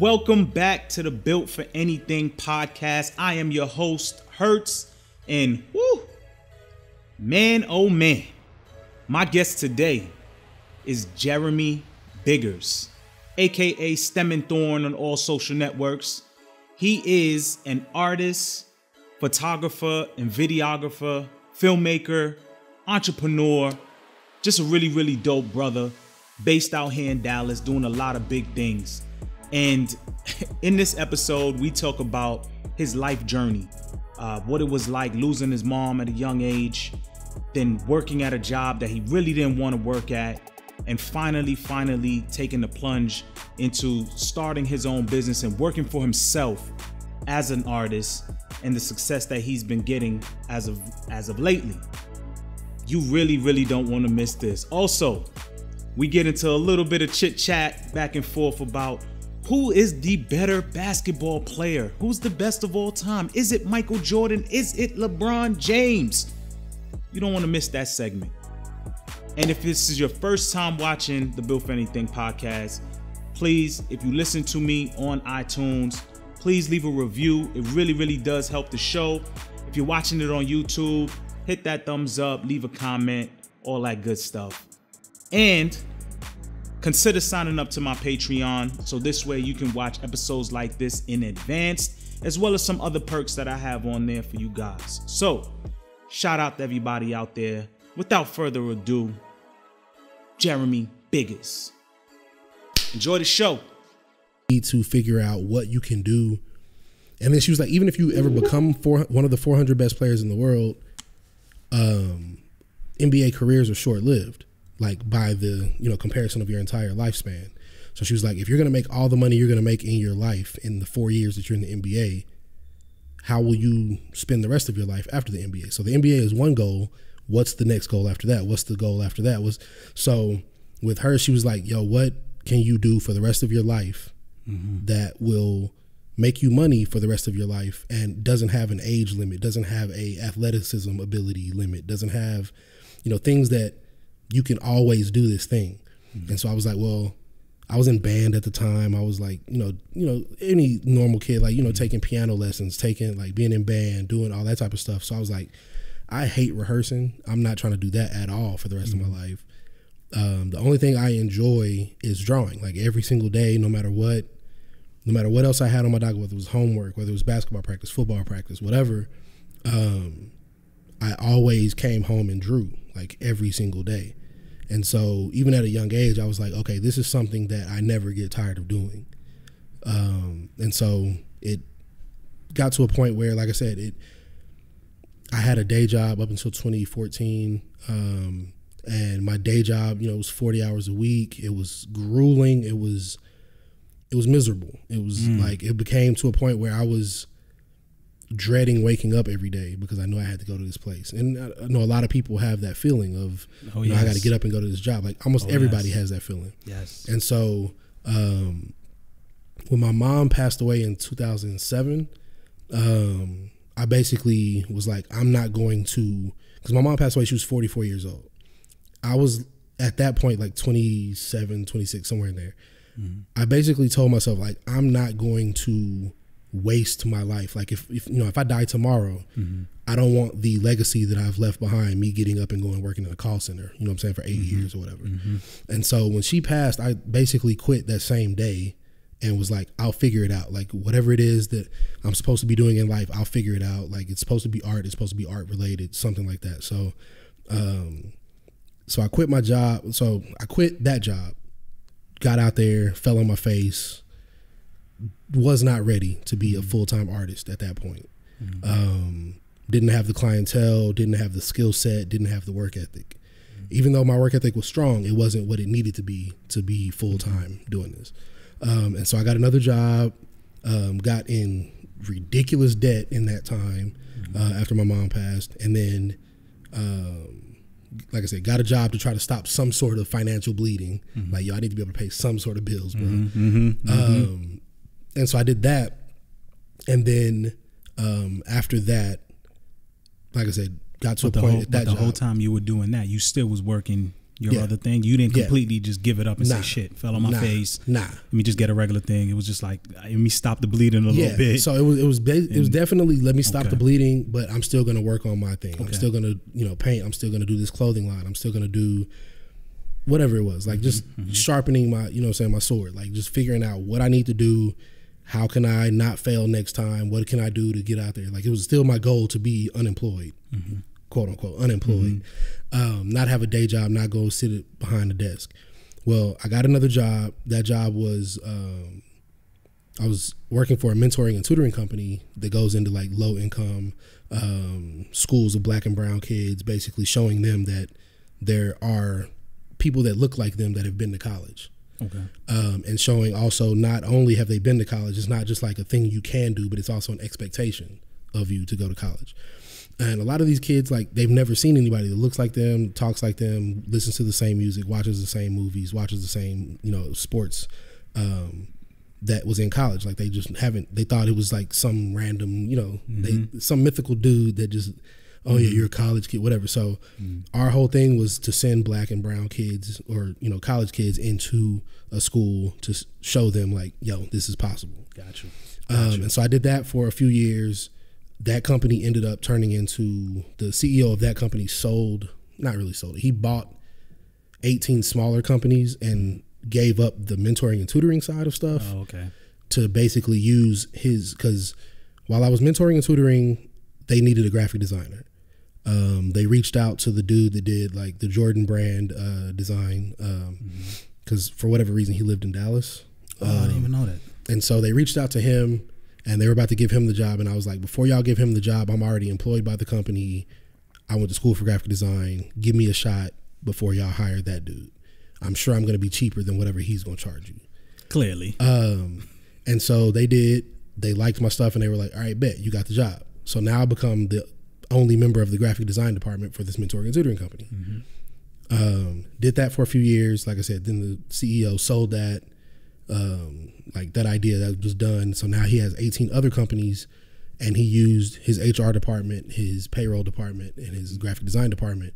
Welcome back to the Built for Anything podcast. I am your host, Hertz, and man, oh man, my guest today is Jeremy Biggers, aka Stem Thorn on all social networks. He is an artist, photographer, and videographer, filmmaker, entrepreneur, just a really, really dope brother based out here in Dallas, doing a lot of big things. And in this episode, we talk about his life journey, what it was like losing his mom at a young age, then working at a job that he really didn't want to work at, and finally taking the plunge into starting his own business and working for himself as an artist, and the success that he's been getting as of lately. You really don't want to miss this. Also, we get into a little bit of chit chat back and forth about who is the better basketball player? Who's the best of all time? Is it Michael Jordan? Is it LeBron James? You don't want to miss that segment. And if this is your first time watching the Built for Anything podcast, please, if you listen to me on iTunes, please leave a review. It really does help the show. If you're watching it on YouTube, hit that thumbs up, leave a comment, all that good stuff. And consider signing up to my Patreon, so this way you can watch episodes like this in advance, as well as some other perks that I have on there for you guys. So, shout out to everybody out there. Without further ado, Jeremy Biggers. Enjoy the show. To figure out what you can do. And then she was like, even if you ever become one of the 400 best players in the world, NBA careers are short-lived, like by the comparison of your entire lifespan. So she was like, if you're going to make all the money you're going to make in your life in the 4 years that you're in the NBA, how will you spend the rest of your life after the NBA? So the NBA is one goal. What's the next goal after that? What's the goal after that? So with her, she was like, yo, what can you do for the rest of your life that will make you money for the rest of your life and doesn't have an age limit, doesn't have a athleticism ability limit, doesn't have, things that you can always do this thing. And so I was like, well, I was in band at the time. I was like, any normal kid, like, taking piano lessons, being in band, doing all that type of stuff. So I was like, I hate rehearsing. I'm not trying to do that at all for the rest of my life. The only thing I enjoy is drawing, like every single day, no matter what else I had on my docket, whether it was homework, whether it was basketball practice, football practice, whatever, I always came home and drew, like every single day. And so even at a young age, I was like, okay, this is something that I never get tired of doing. And so it got to a point where, like I said, I had a day job up until 2014. And my day job, was 40 hours a week. It was grueling. It was miserable. It was like, it became to a point where I was dreading waking up every day because I know I had to go to this place. And I know a lot of people have that feeling of, I got to get up and go to this job. Like almost everybody has that feeling. Yes. And so when my mom passed away in 2007, I basically was like, I'm not going to, because my mom passed away, she was 44 years old. I was at that point like 27, 26, somewhere in there. I basically told myself, like, I'm not going to waste my life. Like if I die tomorrow, I don't want the legacy that I've left behind, me getting up and going working in a call center, for 8 years or whatever. And so when she passed, I basically quit that same day and was like, I'll figure it out. Like whatever it is that I'm supposed to be doing in life, I'll figure it out. Like it's supposed to be art, it's supposed to be art related, something like that. So, so I quit my job. So I quit that job, got out there, fell on my face, was not ready to be a full-time artist at that point. Didn't have the clientele, didn't have the skill set, didn't have the work ethic. Even though my work ethic was strong, it wasn't what it needed to be full-time doing this. And so I got another job, got in ridiculous debt in that time after my mom passed. And then, like I said, got a job to try to stop some sort of financial bleeding. Like, I need to be able to pay some sort of bills, bro. And so I did that. And then after that, like I said, got to a point at that job. The whole time you were doing that, you still was working your other thing? You didn't completely just give it up and say, shit, fell on my face. Let me just get a regular thing. It was just like, let me stop the bleeding a little bit. So it was definitely let me stop the bleeding, but I'm still going to work on my thing. I'm still going to, paint. I'm still going to do this clothing line. I'm still going to do whatever it was, like just sharpening my, my sword, like just figuring out what I need to do. How can I not fail next time? What can I do to get out there? Like, it was still my goal to be unemployed, quote unquote, unemployed, not have a day job, not go sit behind the desk. Well, I got another job. That job was, I was working for a mentoring and tutoring company that goes into like low income schools of black and brown kids, basically showing them that there are people that look like them that have been to college. And showing also not only have they been to college, it's not just like a thing you can do, but it's also an expectation of you to go to college. And a lot of these kids, like, they've never seen anybody that looks like them, talks like them, listens to the same music, watches the same movies, watches the same, sports that was in college. Like, they just haven't, they thought it was like some random, some mythical dude that just, oh yeah, you're a college kid, whatever. So our whole thing was to send black and brown kids or, college kids into a school to show them like, yo, this is possible. Gotcha. And so I did that for a few years. That company ended up turning into, the CEO of that company not really sold it. He bought 18 smaller companies and gave up the mentoring and tutoring side of stuff to basically use because while I was mentoring and tutoring, they needed a graphic designer. They reached out to the dude that did like the Jordan brand design because for whatever reason he lived in Dallas. I didn't even know that. And so they reached out to him and they were about to give him the job. And I was like, before y'all give him the job, I'm already employed by the company. I went to school for graphic design. Give me a shot before y'all hire that dude. I'm sure I'm going to be cheaper than whatever he's going to charge you. Clearly. And so they did. They liked my stuff and they were like, all right, bet, you got the job. So now I become the only member of the graphic design department for this mentoring and tutoring company. Did that for a few years. Like I said, then the CEO sold that, like that idea that was done. So now he has 18 other companies and he used his HR department, his payroll department, and his graphic design department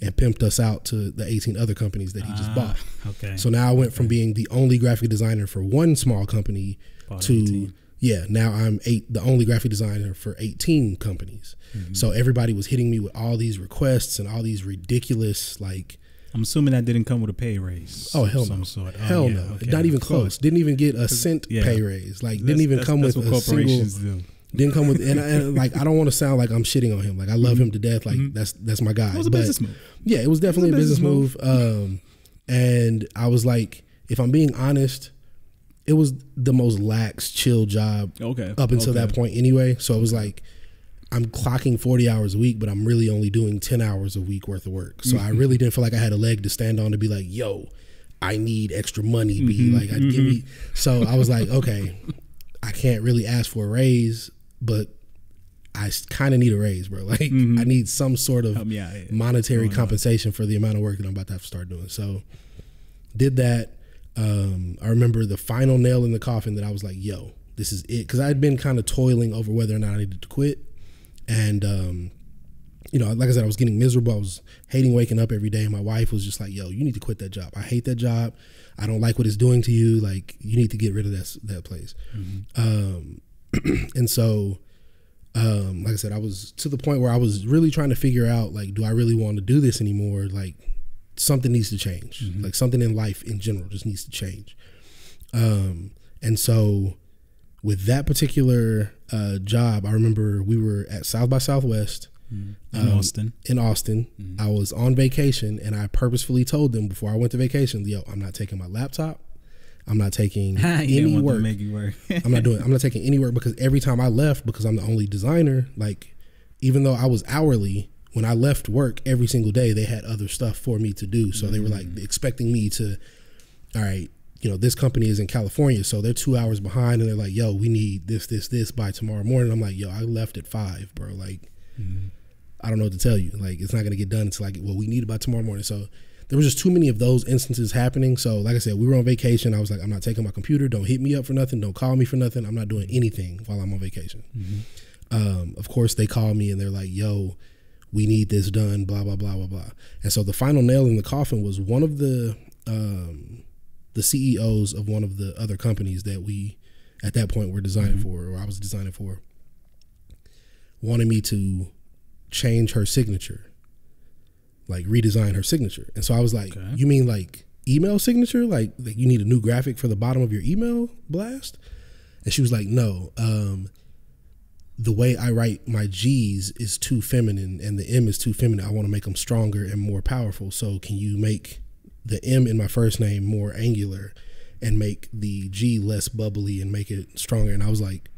and pimped us out to the 18 other companies that he just bought. Okay. So now I went from being the only graphic designer for one small company to 18. Now I'm the only graphic designer for 18 companies. So everybody was hitting me with all these requests and all these ridiculous, like. I'm assuming that didn't come with a pay raise. Oh, hell no. Hell no. Okay. Not even close. Didn't even get a cent pay raise. Like, didn't even come with a single. Didn't come with, and like, I don't want to sound like I'm shitting on him. Like, I love him to death. Like, that's my guy. It was a business move. Yeah, it was definitely a business move. And I was like, if I'm being honest, it was the most lax, chill job up until that point anyway. So it was like, I'm clocking 40 hours a week, but I'm really only doing 10 hours a week worth of work. So I really didn't feel like I had a leg to stand on to be like, yo, I need extra money, B. Like, give me. So I was like, okay, I can't really ask for a raise, but I kind of need a raise, bro. Like, I need some sort of monetary compensation for the amount of work that I'm about to have to start doing. So did that. I remember the final nail in the coffin that I was like, yo, this is it. Because I had been kind of toiling over whether or not I needed to quit. And, like I said, I was getting miserable. I was hating waking up every day. And my wife was just like, yo, you need to quit that job. I hate that job. I don't like what it's doing to you. Like, you need to get rid of that place. And so, like I said, I was to the point where I was really trying to figure out, like, do I really want to do this anymore? Like, something needs to change. Like, something in life in general just needs to change. And so with that particular job, I remember we were at South by Southwest in Austin. I was on vacation and I purposefully told them before I went to vacation, yo, I'm not taking my laptop. I'm not taking any work. I'm not taking any work because every time I left, because I'm the only designer, like, even though I was hourly, when I left work every single day, they had other stuff for me to do. So they were like expecting me to, all right, this company is in California, so they're 2 hours behind, and they're like, yo, we need this by tomorrow morning. I'm like, yo, I left at 5, bro. Like, I don't know what to tell you. Like, it's not going to get done until we need it by tomorrow morning. So there was just too many of those instances happening. So like I said, we were on vacation. I was like, I'm not taking my computer. Don't hit me up for nothing. Don't call me for nothing. I'm not doing anything while I'm on vacation. Of course, they call me and they're like, yo, we need this done, blah, blah, blah, blah, blah. And so the final nail in the coffin was one of the CEOs of one of the other companies that we, at that point, were designing for, or I was designing for, wanted me to change her signature, like redesign her signature. And so I was like, you mean like email signature? Like you need a new graphic for the bottom of your email blast? And she was like, no, the way I write my G's is too feminine and the M is too feminine. I want to make them stronger and more powerful. So can you make the M in my first name more angular and make the G less bubbly and make it stronger? And I was like,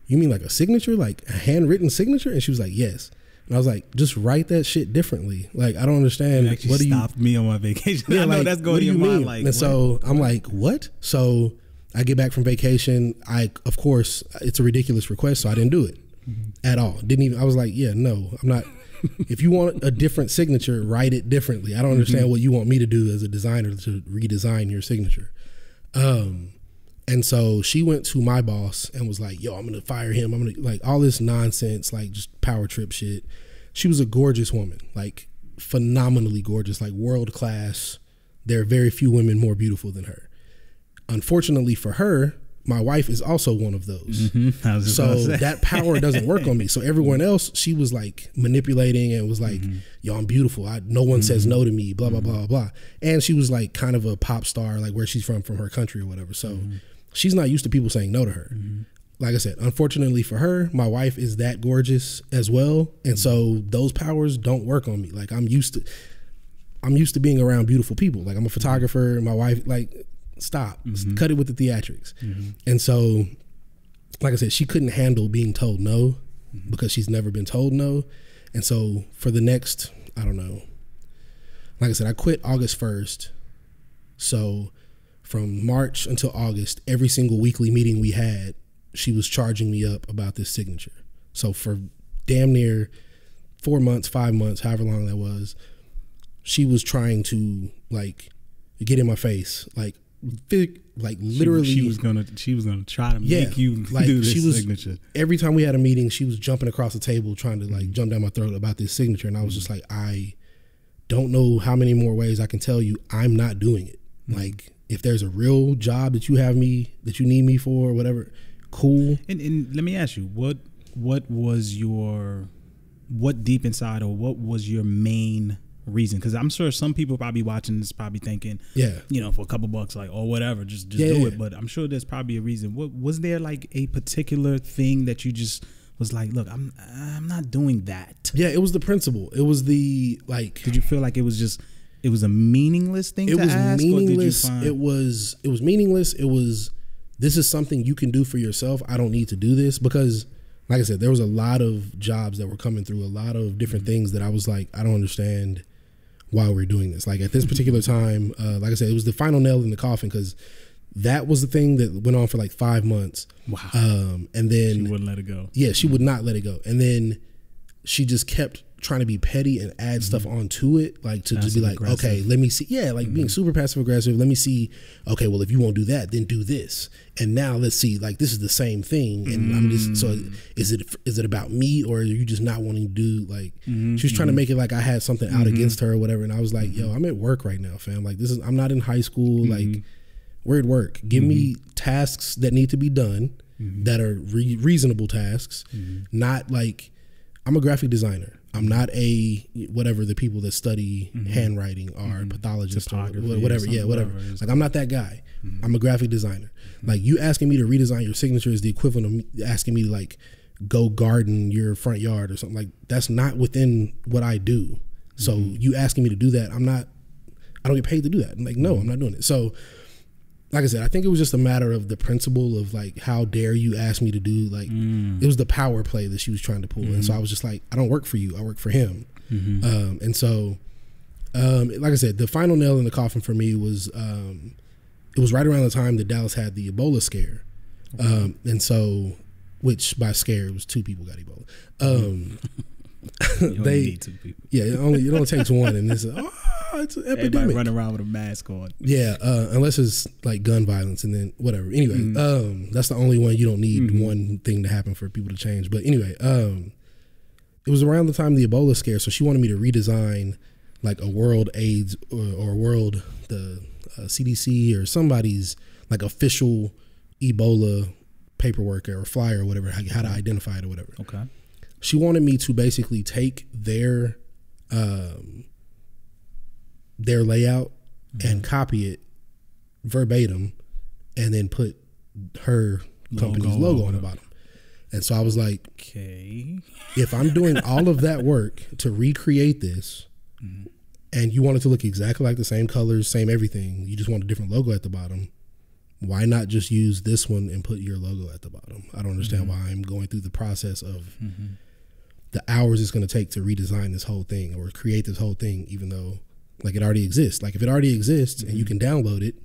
you mean like a signature, like a handwritten signature? And she was like, yes. And I was like, just write that shit differently. Like, I don't understand. You what do you stopped me on my vacation? Yeah, I know like, that's going to your mind. Like, and what? So I'm like, what? So I get back from vacation. Of course, it's a ridiculous request, so I didn't do it at all. I was like, yeah, no, I'm not. If you want a different signature, write it differently. I don't understand what you want me to do as a designer to redesign your signature. And so she went to my boss and was like, yo, I'm going to fire him. I'm going to, like, all this nonsense, like just power trip shit. She was a gorgeous woman, like phenomenally gorgeous, like world class. There are very few women more beautiful than her. Unfortunately for her, my wife is also one of those. So that power doesn't work on me. So everyone else, she was like manipulating and was like, yo, I'm beautiful. No one says no to me, blah, blah, blah, blah. And she was like kind of a pop star, like where she's from her country or whatever. So she's not used to people saying no to her. Like I said, unfortunately for her, my wife is that gorgeous as well. And so those powers don't work on me. Like I'm used to being around beautiful people. Like I'm a photographer, my wife, like, stop, cut it with the theatrics. And so, like I said, she couldn't handle being told no because she's never been told no. And so for the next, I don't know, like I said, I quit August 1st. So from March until August, every single weekly meeting we had, she was charging me up about this signature. So for damn near 4 months, 5 months, however long that was, she was trying to like get in my face, like literally. She was gonna try to make you like, do this signature. Every time we had a meeting, she was jumping across the table trying to like jump down my throat about this signature, and I was just like, I don't know how many more ways I can tell you I'm not doing it. Like, if there's a real job that you need me for or whatever, cool. And let me ask you, what deep inside, or what was your main reason? Because I'm sure some people probably watching this probably thinking, for a couple bucks, like, or whatever, just do it. But I'm sure there's probably a reason. What was there, like a particular thing that you just was like, look, I'm not doing that? Yeah, it was the principle. It was the, like, did you feel like it was a meaningless thing to ask? Meaningless. It was meaningless. It was, this is something you can do for yourself. I don't need to do this. Because, like I said, there was a lot of jobs that were coming through, a lot of different things that I was like, I don't understand why we're doing this. Like at this particular time, like I said, it was the final nail in the coffin, because that was the thing that went on for like 5 months. Wow. And then she wouldn't let it go. Yeah, she would not let it go. And then she just kept trying to be petty and add stuff onto it, like to just be like, okay, let me see. Yeah, like being super passive aggressive. Let me see. Okay, well, if you won't do that, then do this. And now let's see. Like, this is the same thing. And I'm just, so is it about me, or are you just not wanting to do, like, she was trying to make it like I had something out against her or whatever. And I was like, yo, I'm at work right now, fam. Like, I'm not in high school. Like, we're at work. Give me tasks that need to be done that are reasonable tasks. Not like, I'm a graphic designer. I'm not a whatever the people that study handwriting are, pathologists or whatever. Yeah, whatever. Like, I'm not that guy. I'm a graphic designer. Like, you asking me to redesign your signature is the equivalent of me asking me to like go garden your front yard or something. Like, that's not within what I do. So you asking me to do that, I don't get paid to do that. I'm like, no, I'm not doing it. So, like I said, I think it was just a matter of the principle of like, how dare you ask me to do, like, it was the power play that she was trying to pull. And so I was just like, I don't work for you, I work for him. And so, like I said, the final nail in the coffin for me was, it was right around the time that Dallas had the Ebola scare. And so, which by scare, it was 2 people got Ebola. You only need 2 people. Yeah, it only takes one, and it's it's an epidemic. Everybody running around with a mask on. Yeah, unless it's like gun violence, and then whatever. Anyway, that's the only one. You don't need one thing to happen for people to change. But anyway, it it was around the time of the Ebola scare, so she wanted me to redesign like a World AIDS or World the CDC or somebody's like official Ebola paperwork or flyer or whatever, how to identify it or whatever. Okay. She wanted me to basically take their layout and copy it verbatim and then put her company's logo on the bottom. And so I was like, okay, if I'm doing all of that work to recreate this and you want it to look exactly like the same colors, same everything, you just want a different logo at the bottom, why not just use this one and put your logo at the bottom? I don't understand why I'm going through the process of the hours it's going to take to redesign this whole thing or create this whole thing, even though like it already exists. Like if it already exists and you can download it,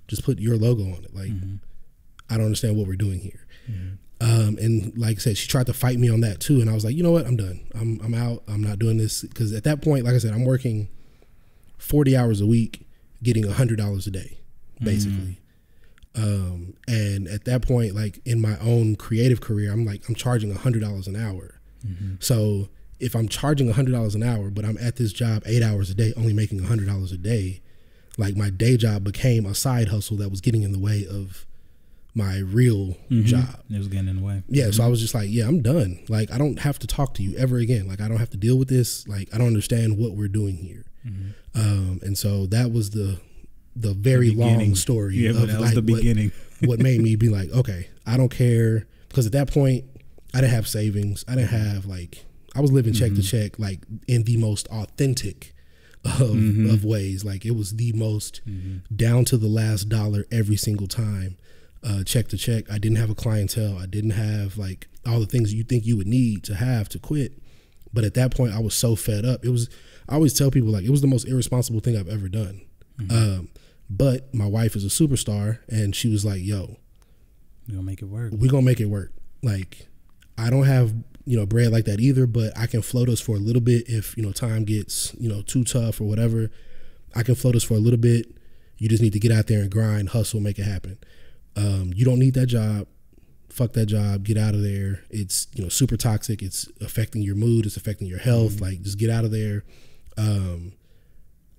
just put your logo on it. Like I don't understand what we're doing here. And like I said, she tried to fight me on that too. And I was like, you know what? I'm done. I'm out. I'm not doing this. Cause at that point, like I said, I'm working 40 hours a week, getting $100 a day, basically. And at that point, like in my own creative career, I'm charging $100 an hour. So if I'm charging $100 an hour, but I'm at this job 8 hours a day, only making $100 a day, like my day job became a side hustle that was getting in the way of my real job. It was getting in the way. Yeah. So I was just like, yeah, I'm done. Like, I don't have to talk to you ever again. Like, I don't have to deal with this. Like, I don't understand what we're doing here. And so that was the very long story. Yeah, but that was the beginning. What made me be like, okay, I don't care. Because at that point, I didn't have savings. I didn't have like, I was living check to check, like in the most authentic of ways. Like it was the most down to the last dollar every single time, check to check. I didn't have a clientele. I didn't have like all the things you think you would need to have to quit. But at that point, I was so fed up. I always tell people like it was the most irresponsible thing I've ever done. But my wife is a superstar and she was like, yo, we're gonna make it work. We're gonna make it work. Like I don't have, bread like that either, but I can float us for a little bit if, time gets, too tough or whatever. I can float us for a little bit. You just need to get out there and grind, hustle, make it happen. You don't need that job. Fuck that job. Get out of there. It's, super toxic. It's affecting your mood. It's affecting your health. Like just get out of there.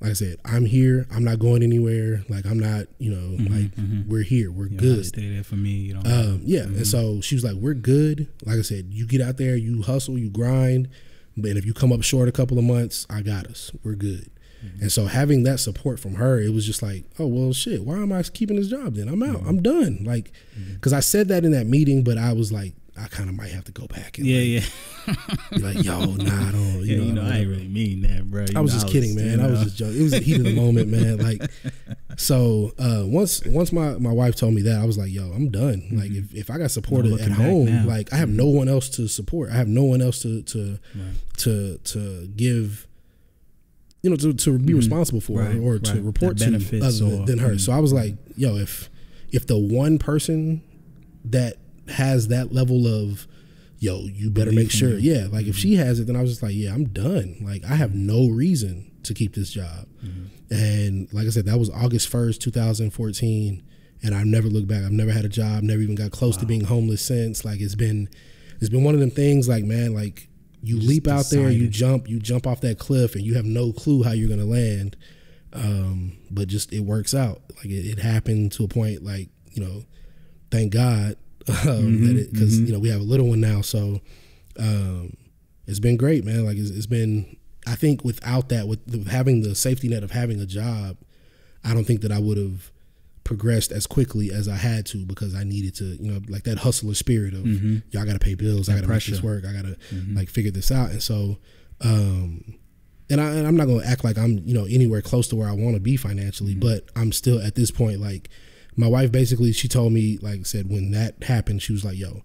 Like I said, I'm here. I'm not going anywhere. Like I'm not, like we're here. We're good. Stay there for me. You don't. Yeah. And so she was like, "We're good." Like I said, you get out there, you hustle, you grind. But if you come up short a couple of months, I got us. We're good. And so having that support from her, it was just like, oh well, shit. Why am I keeping this job then? I'm out. I'm done. Like, because I said that in that meeting, but I was like, I kind of might have to go back and be like, yo, nah, I don't, I ain't really mean that, bro. I was just kidding, man. I was just joking. It was the heat of the moment, man. Like, so once my wife told me that, I was like, yo, I'm done. Like, if I got supported at home, like I have no one else to support. I have no one else to give, to be responsible for or to report to other than her. So I was like, yo, if the one person that has that level of, yo, you better make sure. Yeah. Like if she has it, then I was just like, yeah, I'm done. Like I have no reason to keep this job. And like I said, that was August 1st, 2014. And I've never looked back. I've never had a job, never even got close to being homeless since. Like it's been one of them things like, man, like you leap out there, you jump off that cliff and you have no clue how you're going to land. But just, it works out. Like it happened to a point, like, thank God. Because we have a little one now, so it's been great, man. Like it's been, I think without that, with having the safety net of having a job, I don't think that I would have progressed as quickly as I had to, because I needed to, like that hustler spirit of, y'all got to pay bills, I got to make this work, I got to like figure this out. And so, and I'm not going to act like I'm, anywhere close to where I want to be financially, but I'm still at this point, like, my wife basically, she told me, like I said, when that happened, she was like, yo,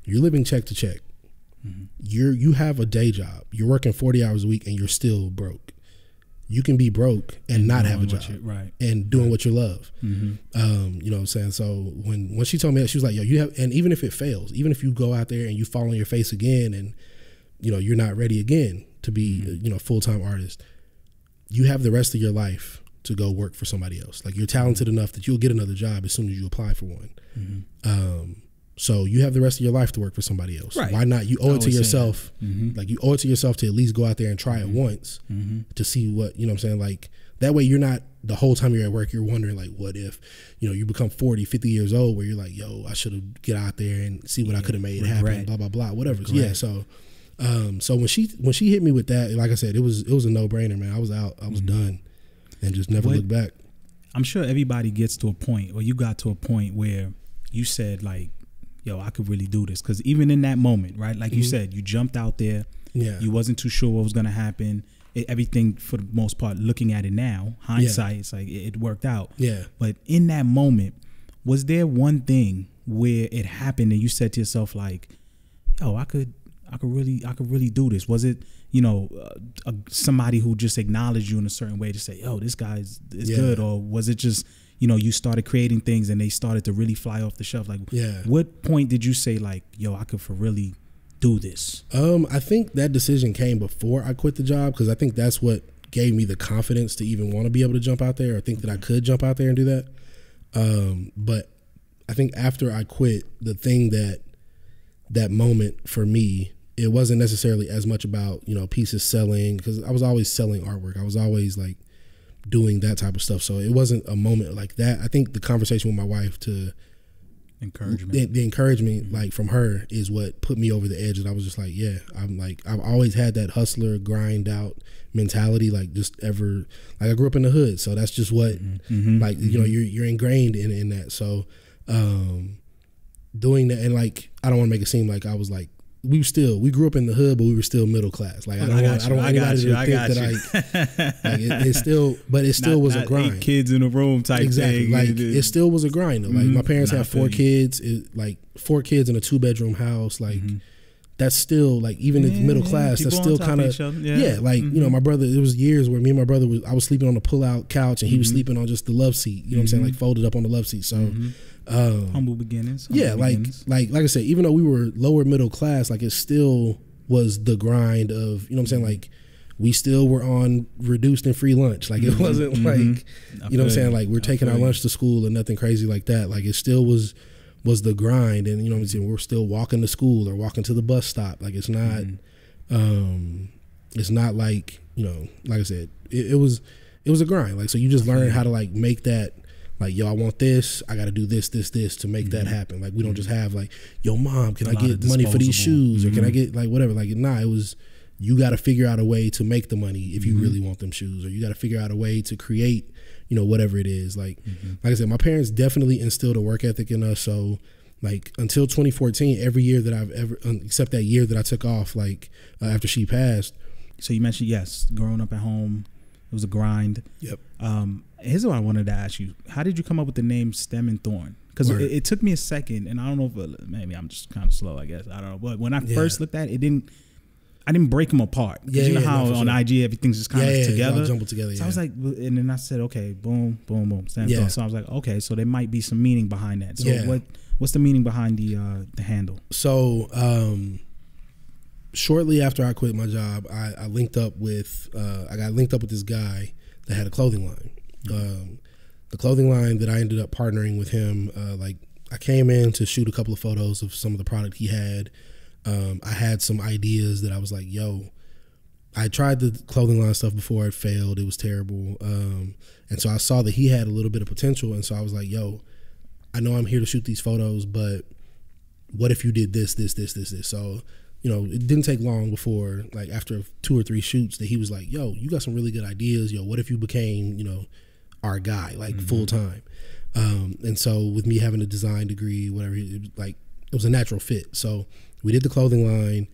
you're living check to check. You have a day job. You're working 40 hours a week and you're still broke. You can be broke and not have a job and doing what you love. You know what I'm saying? So when she told me that, she was like, yo, you have, and even if it fails, even if you go out there and you fall on your face again and, you're not ready again to be, a full-time artist, you have the rest of your life to go work for somebody else. Like you're talented enough that you'll get another job as soon as you apply for one. So you have the rest of your life to work for somebody else. Right. Why not? You owe it to yourself. Mm-hmm. Like you owe it to yourself to at least go out there and try it once to see what, you know what I'm saying? Like that way you're not, the whole time you're at work, you're wondering like, what if, you know, you become 40, 50 years old where you're like, yo, I should have get out there and see what I could have made happen, blah, blah, blah, whatever. Yeah. So, so when she hit me with that, like I said, it was a no brainer, man. I was out, I was done and just never looked back. I'm sure everybody gets to a point, or you got to a point where you said like, yo, I could really do this. Because even in that moment, right, like you said, you jumped out there. Yeah. You wasn't too sure what was going to happen. Everything, for the most part, looking at it now, hindsight, it's like it worked out. Yeah. But in that moment, was there one thing where it happened and you said to yourself like, yo, I could really do this? Was it, you know, somebody who just acknowledged you in a certain way to say, yo, this guy is good? Or was it just, you know, you started creating things and they started to really fly off the shelf? Like, what point did you say like, yo, I could for really do this? I think that decision came before I quit the job, because I think that's what gave me the confidence to even want to be able to jump out there or think that I could jump out there and do that. But I think after I quit, the thing that moment for me, it wasn't necessarily as much about, you know, pieces selling, because I was always selling artwork. I was always like doing that type of stuff. So it wasn't a moment like that. I think the conversation with my wife to encouragement, the encouragement like from her is what put me over the edge. And I was just like, yeah, I've always had that hustler grind out mentality. Like I grew up in the hood. So that's just what, like, you know, you're ingrained in that. So, doing that, and like, I don't want to make it seem like I was like, we grew up in the hood, but we were still middle class. Like I don't want anybody to think that it still was a grind. 8 kids in a room type thing. Like it still was a grind though. Like my parents had 4 kids, like 4 kids in a 2-bedroom house. Like that's still like, even in middle class, that's still kind of like you know, my brother, there was years where me and my brother I was sleeping on a pull-out couch and he was sleeping on just the love seat. You know what I'm saying? Like folded up on the love seat. So humble beginnings. Like I said, even though we were lower middle class, like it still was the grind of, you know what I'm saying? Like we still were on reduced and free lunch. Like it wasn't like, you know what I'm saying? Like we're taking our lunch to school and nothing crazy like that. Like it still was the grind, and you know what I'm saying? We're still walking to school or walking to the bus stop. Like it's not, it's not like, you know, like I said, it was a grind. Like, so you just learn how to like make that, like, yo, I want this, I got to do this to make that happen. Like we don't just have like, yo, mom, can I get money for these shoes, or can I get like whatever? Like, nah, it was, you got to figure out a way to make the money if you really want them shoes, or you got to figure out a way to create, you know, whatever it is. Like, like I said, my parents definitely instilled a work ethic in us. So like until 2014, every year that I've ever, except that year that I took off, like after she passed. So you mentioned, yes, growing up at home, it was a grind. Yep. Here's what I wanted to ask you. How did you come up with the name Stem and Thorn? Because it took me a second, and I don't know if maybe I'm just kind of slow, I guess. I don't know. But when I first looked at it, I didn't break them apart. You know how on IG everything's just kind of together? All jumbled together. So I was like, and then I said, okay, boom, boom, boom, Stem and Thorn. So I was like, okay, so there might be some meaning behind that. So what's the meaning behind the handle? So shortly after I quit my job, I got linked up with this guy that had a clothing line. The clothing line that I ended up partnering with him, like I came in to shoot a couple of photos of some of the product he had. I had some ideas that I was like, yo, I tried the clothing line stuff before, it failed, it was terrible. And so I saw that he had a little bit of potential, and so I was like, yo, I know I'm here to shoot these photos, but what if you did this? So, you know, it didn't take long before, like after 2 or 3 shoots, that he was like, yo, you got some really good ideas. Yo, what if you became, you know, our guy, like full time? And so with me having a design degree, whatever, it was a natural fit. So we did the clothing line.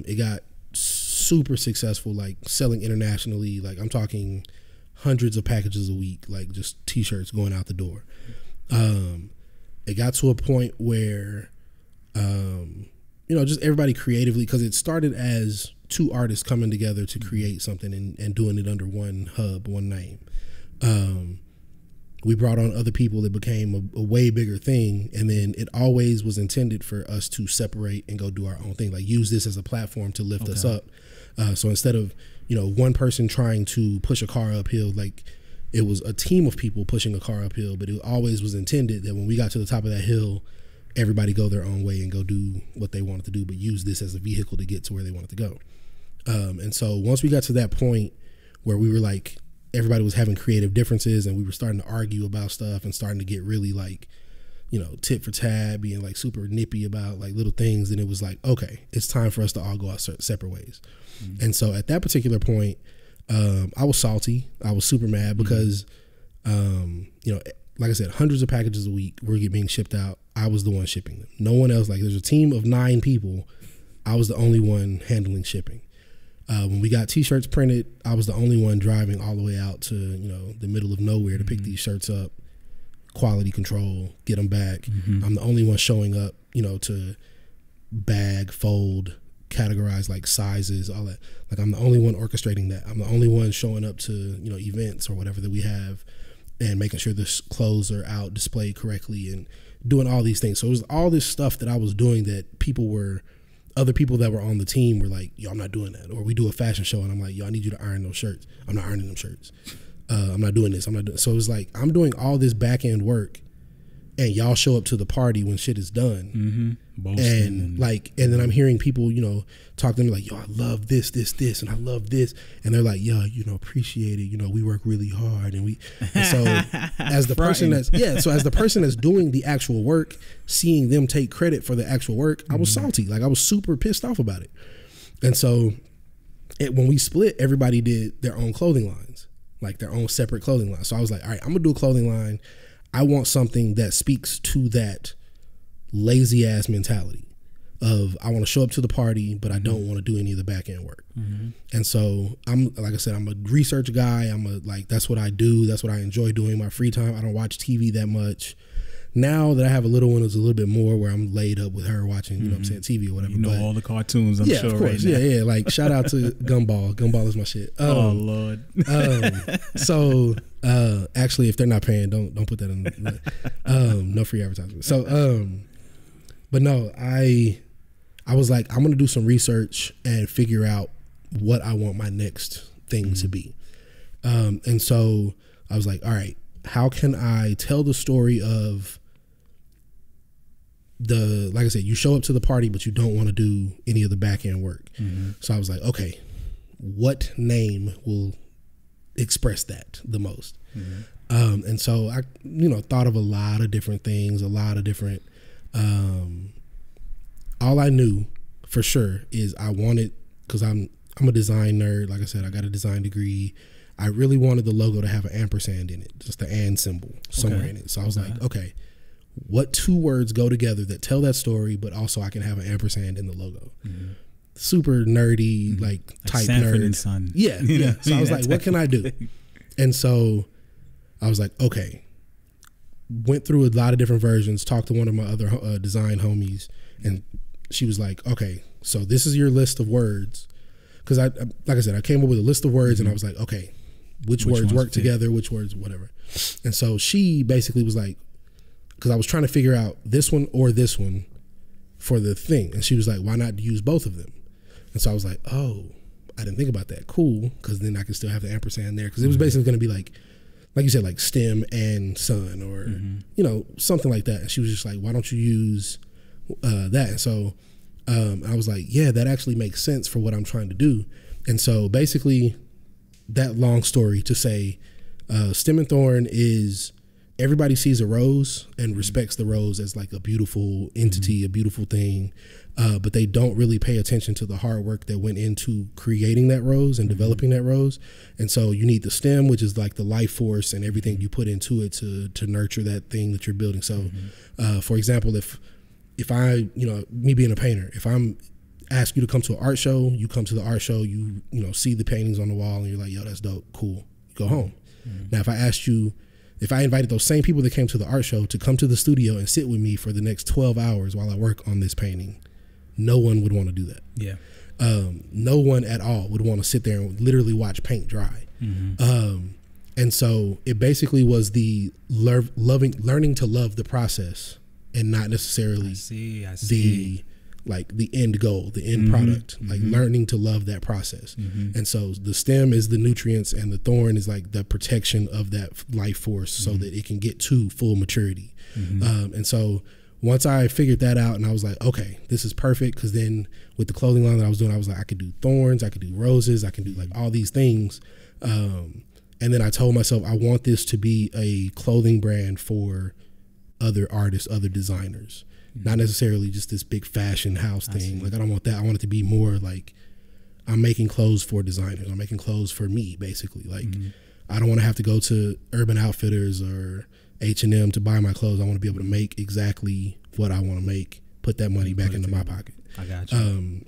It got super successful, like selling internationally. Like I'm talking hundreds of packages a week, like just t-shirts going out the door. It got to a point where, you know, just everybody creatively, because it started as 2 artists coming together to create something and doing it under one hub, one name. We brought on other people, that became a way bigger thing, and then it always was intended for us to separate and go do our own thing, like use this as a platform to lift us up. So instead of, you know, one person trying to push a car uphill, like it was a team of people pushing a car uphill, but it always was intended that when we got to the top of that hill, everybody go their own way and go do what they wanted to do, but use this as a vehicle to get to where they wanted to go. And so once we got to that point where we were like, everybody was having creative differences and we were starting to argue about stuff and starting to get really like, you know, tit for tat, being like super nippy about like little things. And it was like, okay, it's time for us to all go our separate ways. Mm-hmm. And so at that particular point, I was salty. I was super mad because, you know, like I said, hundreds of packages a week were being shipped out. I was the one shipping them. No one else. Like, there's a team of 9 people. I was the only one handling shipping. When we got T-shirts printed, I was the only one driving all the way out to, you know, the middle of nowhere to pick these shirts up, quality control, get them back. I'm the only one showing up, you know, to bag, fold, categorize like sizes, all that. Like, I'm the only one orchestrating that. I'm the only one showing up to, you know, events or whatever that we have and making sure the clothes are out displayed correctly and doing all these things. So it was all this stuff that I was doing that other people that were on the team were like, yo, I'm not doing that. Or we do a fashion show and I'm like, yo, I need you to iron those shirts. I'm not ironing them shirts. I'm not doing this. So it was like, I'm doing all this back end work and y'all show up to the party when shit is done. And like, and then I'm hearing people, you know, talk to me like, yo, I love this, and I love this. And they're like, yo, you know, appreciate it. You know, we work really hard. And so as the person as the person that's doing the actual work, seeing them take credit for the actual work, I was salty. Like, I was super pissed off about it. And so when we split, everybody did their own clothing lines, like their own separate clothing lines. So I was like, all right, I'm gonna do a clothing line. I want something that speaks to that lazy ass mentality of, I want to show up to the party, but I don't want to do any of the back end work. And so I'm, like I said, I'm a research guy. That's what I do. That's what I enjoy doing in my free time. I don't watch TV that much. Now that I have a little one, it's a little bit more where I'm laid up with her watching, you know what I'm saying, TV or whatever. You know, all the cartoons, I'm sure, of course, right now. Yeah. Like, shout out to Gumball. Gumball is my shit. Oh, Lord. So actually, if they're not paying, don't put that in. No free advertisement. So, but no, I was like, I'm going to do some research and figure out what I want my next thing to be. And so I was like, all right, how can I tell the story of like I said, you show up to the party, but you don't want to do any of the back end work. So I was like, okay, what name will express that the most? And so I, you know, thought of a lot of different things, a lot of different, all I knew for sure is I wanted, cause I'm a design nerd. Like I said, I got a design degree. I really wanted the logo to have an ampersand in it, just the and symbol somewhere in it. So I was like, okay, what 2 words go together that tell that story, but also I can have an ampersand in the logo. Super nerdy, like type Sanford nerd. and Son. Yeah. So I was like, what can I do? And so I was like, okay. Went through a lot of different versions, talked to one of my other design homies, and she was like, okay, so this is your list of words. Because like I said, I came up with a list of words and I was like, okay, which words work together, which words, whatever. And so she basically was like, because I was trying to figure out this one or this one for the thing. And she was like, why not use both of them? And so I was like, oh, I didn't think about that. Cool. Because then I can still have the ampersand there. Because it was basically going to be like you said, like STEM and son or, you know, something like that. And she was just like, why don't you use that? And so I was like, yeah, that actually makes sense for what I'm trying to do. And so basically that long story to say, Stem and Thorn is, everybody sees a rose and respects the rose as like a beautiful entity, a beautiful thing, but they don't really pay attention to the hard work that went into creating that rose and developing that rose. And so you need the stem, which is like the life force and everything you put into it to nurture that thing that you're building. So, for example, if I, you know, me being a painter, if I'm ask you to come to an art show, you come to the art show, you know, see the paintings on the wall and you're like, yo, that's dope, cool, you go home. Now, if I invited those same people that came to the art show to come to the studio and sit with me for the next 12 hours while I work on this painting, no one would want to do that. Yeah. No one at all would want to sit there and literally watch paint dry. And so it basically was the learning to love the process and not necessarily the end goal, the end product, like learning to love that process. And so the stem is the nutrients and the thorn is like the protection of that life force so that it can get to full maturity. And so once I figured that out and I was like, okay, this is perfect. Because then with the clothing line that I was doing, I was like, I could do thorns, I could do roses, I can do like all these things. And then I told myself, I want this to be a clothing brand for other artists, other designers, not necessarily just this big fashion house thing. Like, I don't want that. I want it to be more like, I'm making clothes for designers. I'm making clothes for me, basically. Like, I don't want to have to go to Urban Outfitters or H&M to buy my clothes. I want to be able to make exactly what I want to make, put that money back into my pocket. I got you.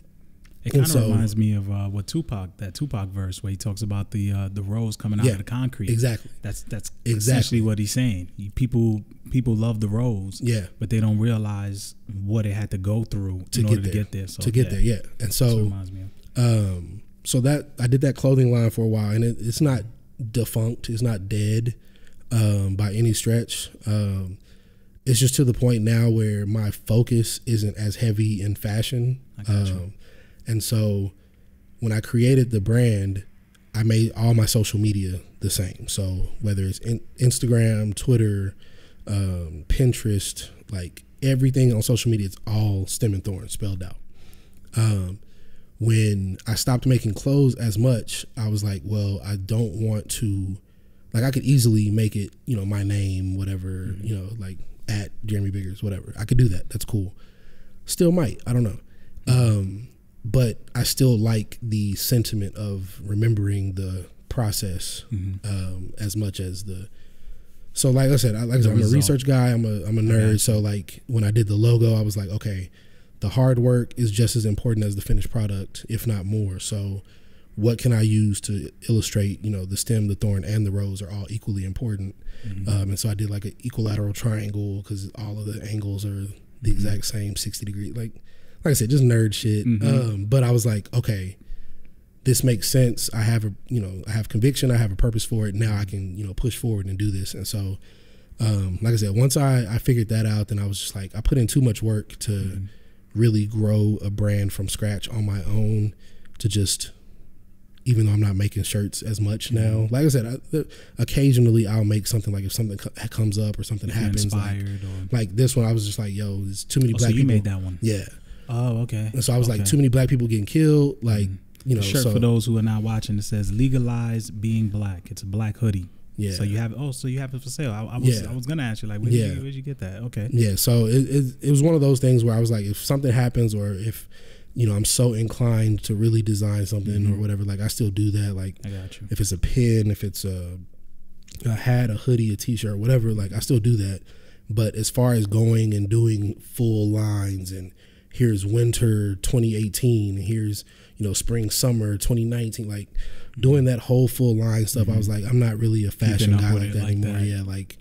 It kind of reminds me of what that Tupac verse where he talks about the rose coming out of the concrete. Exactly. That's essentially what he's saying. People love the rose, but they don't realize what it had to go through in order to get there. So, And so it reminds me of. So that I did that clothing line for a while, and it's not defunct. It's not dead by any stretch. It's just to the point now where my focus isn't as heavy in fashion. I got you. And so when I created the brand, I made all my social media the same. So whether it's Instagram, Twitter, Pinterest, like everything on social media, it's all Stem and Thorn spelled out. When I stopped making clothes as much, I was like, well, I don't want to, like, I could easily make it, my name, whatever, like at Jeremy Biggers, whatever. I could do that. That's cool. Still might. I don't know. But I still like the sentiment of remembering the process as much as the. So like I said, I'm a research guy. I'm a nerd. So like when I did the logo, I was like, okay, the hard work is just as important as the finished product, if not more. So what can I use to illustrate? The stem, the thorn, and the rose are all equally important. And so I did like an equilateral triangle because all of the angles are the exact same 60 degree. Like I said, just nerd shit. But I was like, okay, this makes sense. I have I have conviction. I have a purpose for it. Now I can, push forward and do this. And so, like I said, once I figured that out, then I was just like, I put in too much work to really grow a brand from scratch on my own to just, even though I'm not making shirts as much now. Like I said, occasionally I'll make something, like if something comes up or something happens. Like this one, I was just like, yo, there's too many black people. So you made that one? Yeah. Oh, okay. And so I was like, too many black people getting killed. Like, The shirt, for those who are not watching, it says "Legalize Being Black." It's a black hoodie. Yeah. So you have it for sale. I was gonna ask you, like, where'd you get that? Okay. Yeah. So it was one of those things where I was like, if something happens, or if I'm so inclined to really design something or whatever, like I still do that. Like, I got you. If it's a pin, if it's a hat, a hoodie, a t-shirt, whatever, like I still do that. But as far as going and doing full lines, and here's winter 2018, and here's spring summer 2019, like doing that whole full line stuff, I was like, I'm not really a fashion guy like that anymore. Yeah, like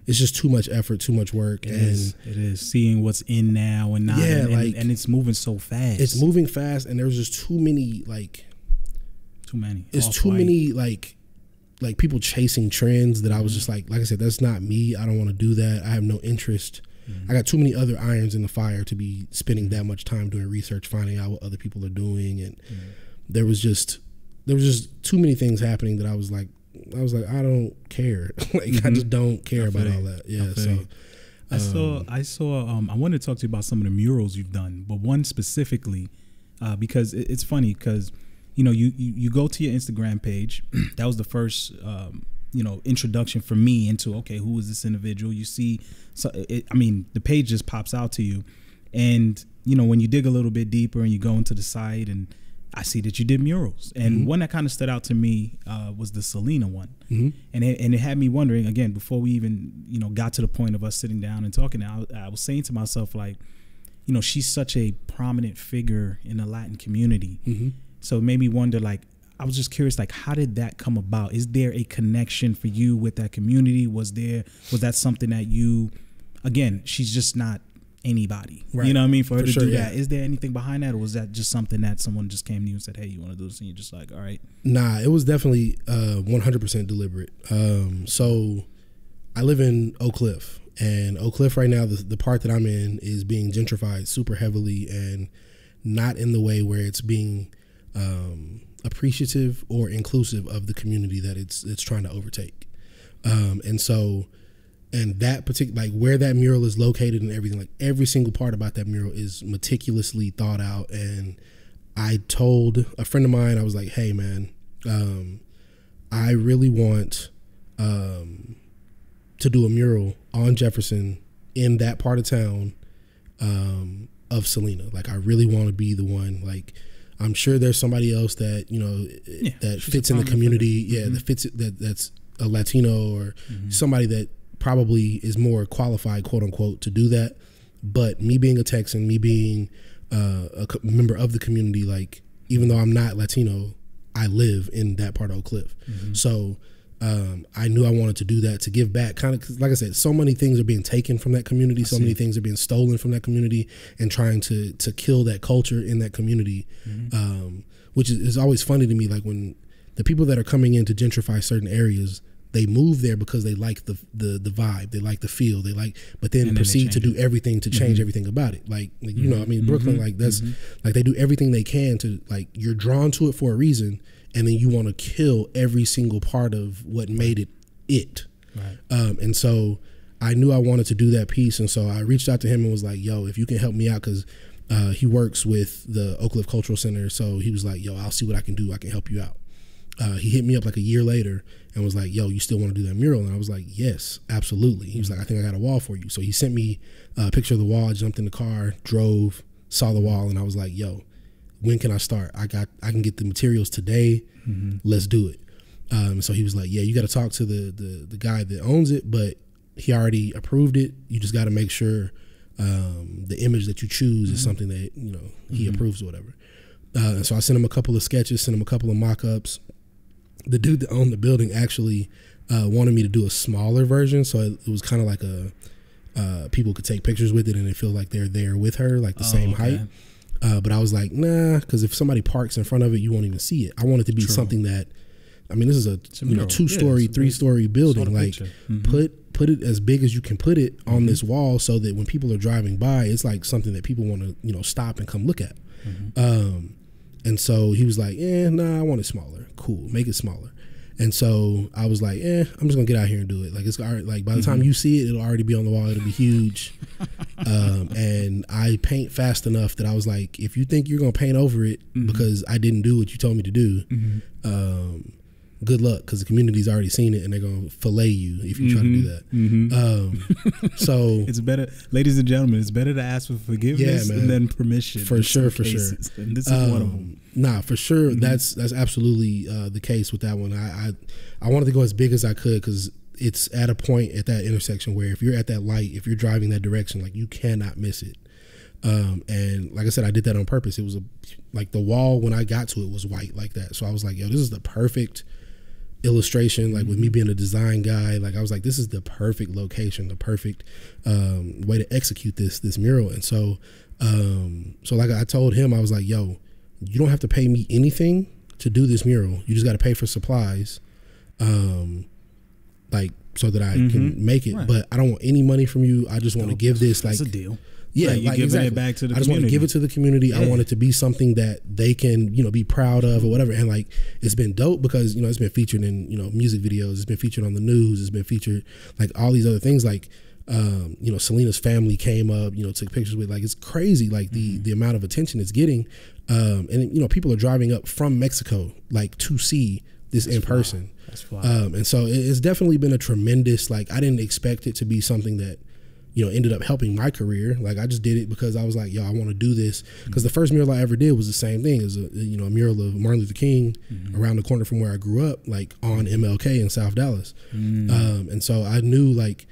it's just too much effort, too much work. It is seeing what's in now and not. Yeah, and it's moving so fast. It's moving fast, and there's just too many. It's too many like people chasing trends that I was just like I said, that's not me. I don't want to do that. I have no interest. I got too many other irons in the fire to be spending that much time doing research, finding out what other people are doing, and there was just too many things happening that I was like, I don't care. I just don't care about all that. Yeah. So I saw. I wanted to talk to you about some of the murals you've done, but one specifically, because it's funny because you go to your Instagram page. That was the first introduction for me into, okay, who is this individual? You see, the page just pops out to you, and when you dig a little bit deeper and you go into the site, and I see that you did murals, and one that kind of stood out to me was the Selena one, and it had me wondering again before we even got to the point of us sitting down and talking. I was saying to myself, like, she's such a prominent figure in the Latin community, so it made me wonder, like, I was just curious, like, how did that come about? Is there a connection for you with that community? Was that something that you, again, she's just not anybody, right? You know what I mean? For her to do that, is there anything behind that, or was that just something that someone just came to you and said, hey, you want to do this? And you're just like, all right. Nah, it was definitely 100% deliberate. So I live in Oak Cliff, and Oak Cliff right now, the part that I'm in is being gentrified super heavily, and not in the way where it's being appreciative or inclusive of the community that it's trying to overtake. And so And that particular, like where that mural is located and everything, like every single part about that mural is meticulously thought out. And I told a friend of mine, I was like, hey man, I really want to do a mural on Jefferson in that part of town of Selena. Like I really want to be the one. Like I'm sure there's somebody else that, you know, that fits in the community. Yeah, that fits that's a Latino or somebody that probably is more qualified, quote unquote, to do that. But me being a Texan, me being a member of the community, like even though I'm not Latino, I live in that part of Oak Cliff. So I knew I wanted to do that, to give back, kind of, 'cause like I said, so many things are being taken from that community, so many things are being stolen from that community, and trying to kill that culture in that community, which is always funny to me. Like when the people that are coming in to gentrify certain areas, they move there because they like the vibe, they like the feel, but then proceed to do everything to change everything about it. Like you know, I mean, Brooklyn, like that's like they do everything they can to, like, you're drawn to it for a reason, and then you want to kill every single part of what made it. Right. And so I knew I wanted to do that piece, and so I reached out to him and was like, yo, if you can help me out, because he works with the Oak Cliff Cultural Center, so he was like, yo, I'll see what I can do, I can help you out. He hit me up like a year later and was like, yo, you still want to do that mural? And I was like, yes, absolutely. He was like, I think I got a wall for you. So he sent me a picture of the wall. I jumped in the car, drove, saw the wall, and I was like, yo, when can I start? I can get the materials today. Let's do it. So he was like, yeah, you got to talk to the guy that owns it, but he already approved it. You just got to make sure the image that you choose is something that, you know, he approves or whatever. So I sent him a couple of sketches, sent him a couple of mock-ups. The dude that owned the building actually wanted me to do a smaller version, so it was kind of like people could take pictures with it and they feel like they're there with her, like the same height. But I was like, nah, because if somebody parks in front of it, you won't even see it. I want it to be something that, I mean, this is a 2-story, 3-story building. Like put it as big as you can put it on this wall, so that when people are driving by, it's like something that people want to, you know, stop and come look at. And so he was like, nah, I want it smaller. Cool, make it smaller. And so I was like, I'm just gonna get out here and do it. Like, it's already, like, by the time you see it, it'll already be on the wall. It'll be huge. And I paint fast enough that I was like, if you think you're gonna paint over it because I didn't do what you told me to do, good luck, because the community's already seen it and they're gonna fillet you if you try to do that. So it's better, ladies and gentlemen, it's better to ask for forgiveness and then permission. For sure. And this is one of them. Nah, for sure. That's absolutely the case with that one. I wanted to go as big as I could, because it's at a point at that intersection where if you're at that light, if you're driving that direction, like, you cannot miss it. And like I said, I did that on purpose. It was like the wall, when I got to it, was white like that. So I was like, yo, this is the perfect illustration. Like, with me being a design guy, like, I was like, this is the perfect location, the perfect way to execute this mural. And so like I told him, I was like, yo, you don't have to pay me anything to do this mural. You just got to pay for supplies, like, so that I can make it. Right. But I don't want any money from you. I just want to give this, like, that's a deal. Yeah, like, you're giving it back to the community. I just want to give it to the community. Yeah. I want it to be something that they can, you know, be proud of or whatever. And, like, it's been dope because, you know, it's been featured in, you know, music videos. It's been featured on the news. It's been featured, like, all these other things. Like, you know, Selena's family came up, you know, took pictures with, like, it's crazy, like, the amount of attention it's getting. And, you know, people are driving up from Mexico, like, to see this in person. That's fly. And so it's definitely been a tremendous, like, I didn't expect it to be something that, you know, ended up helping my career. Like, I just did it because I was like, yo, I want to do this. Because the first mural I ever did was the same thing. It was a mural of Martin Luther King around the corner from where I grew up, like, on MLK in South Dallas. And so I knew, like,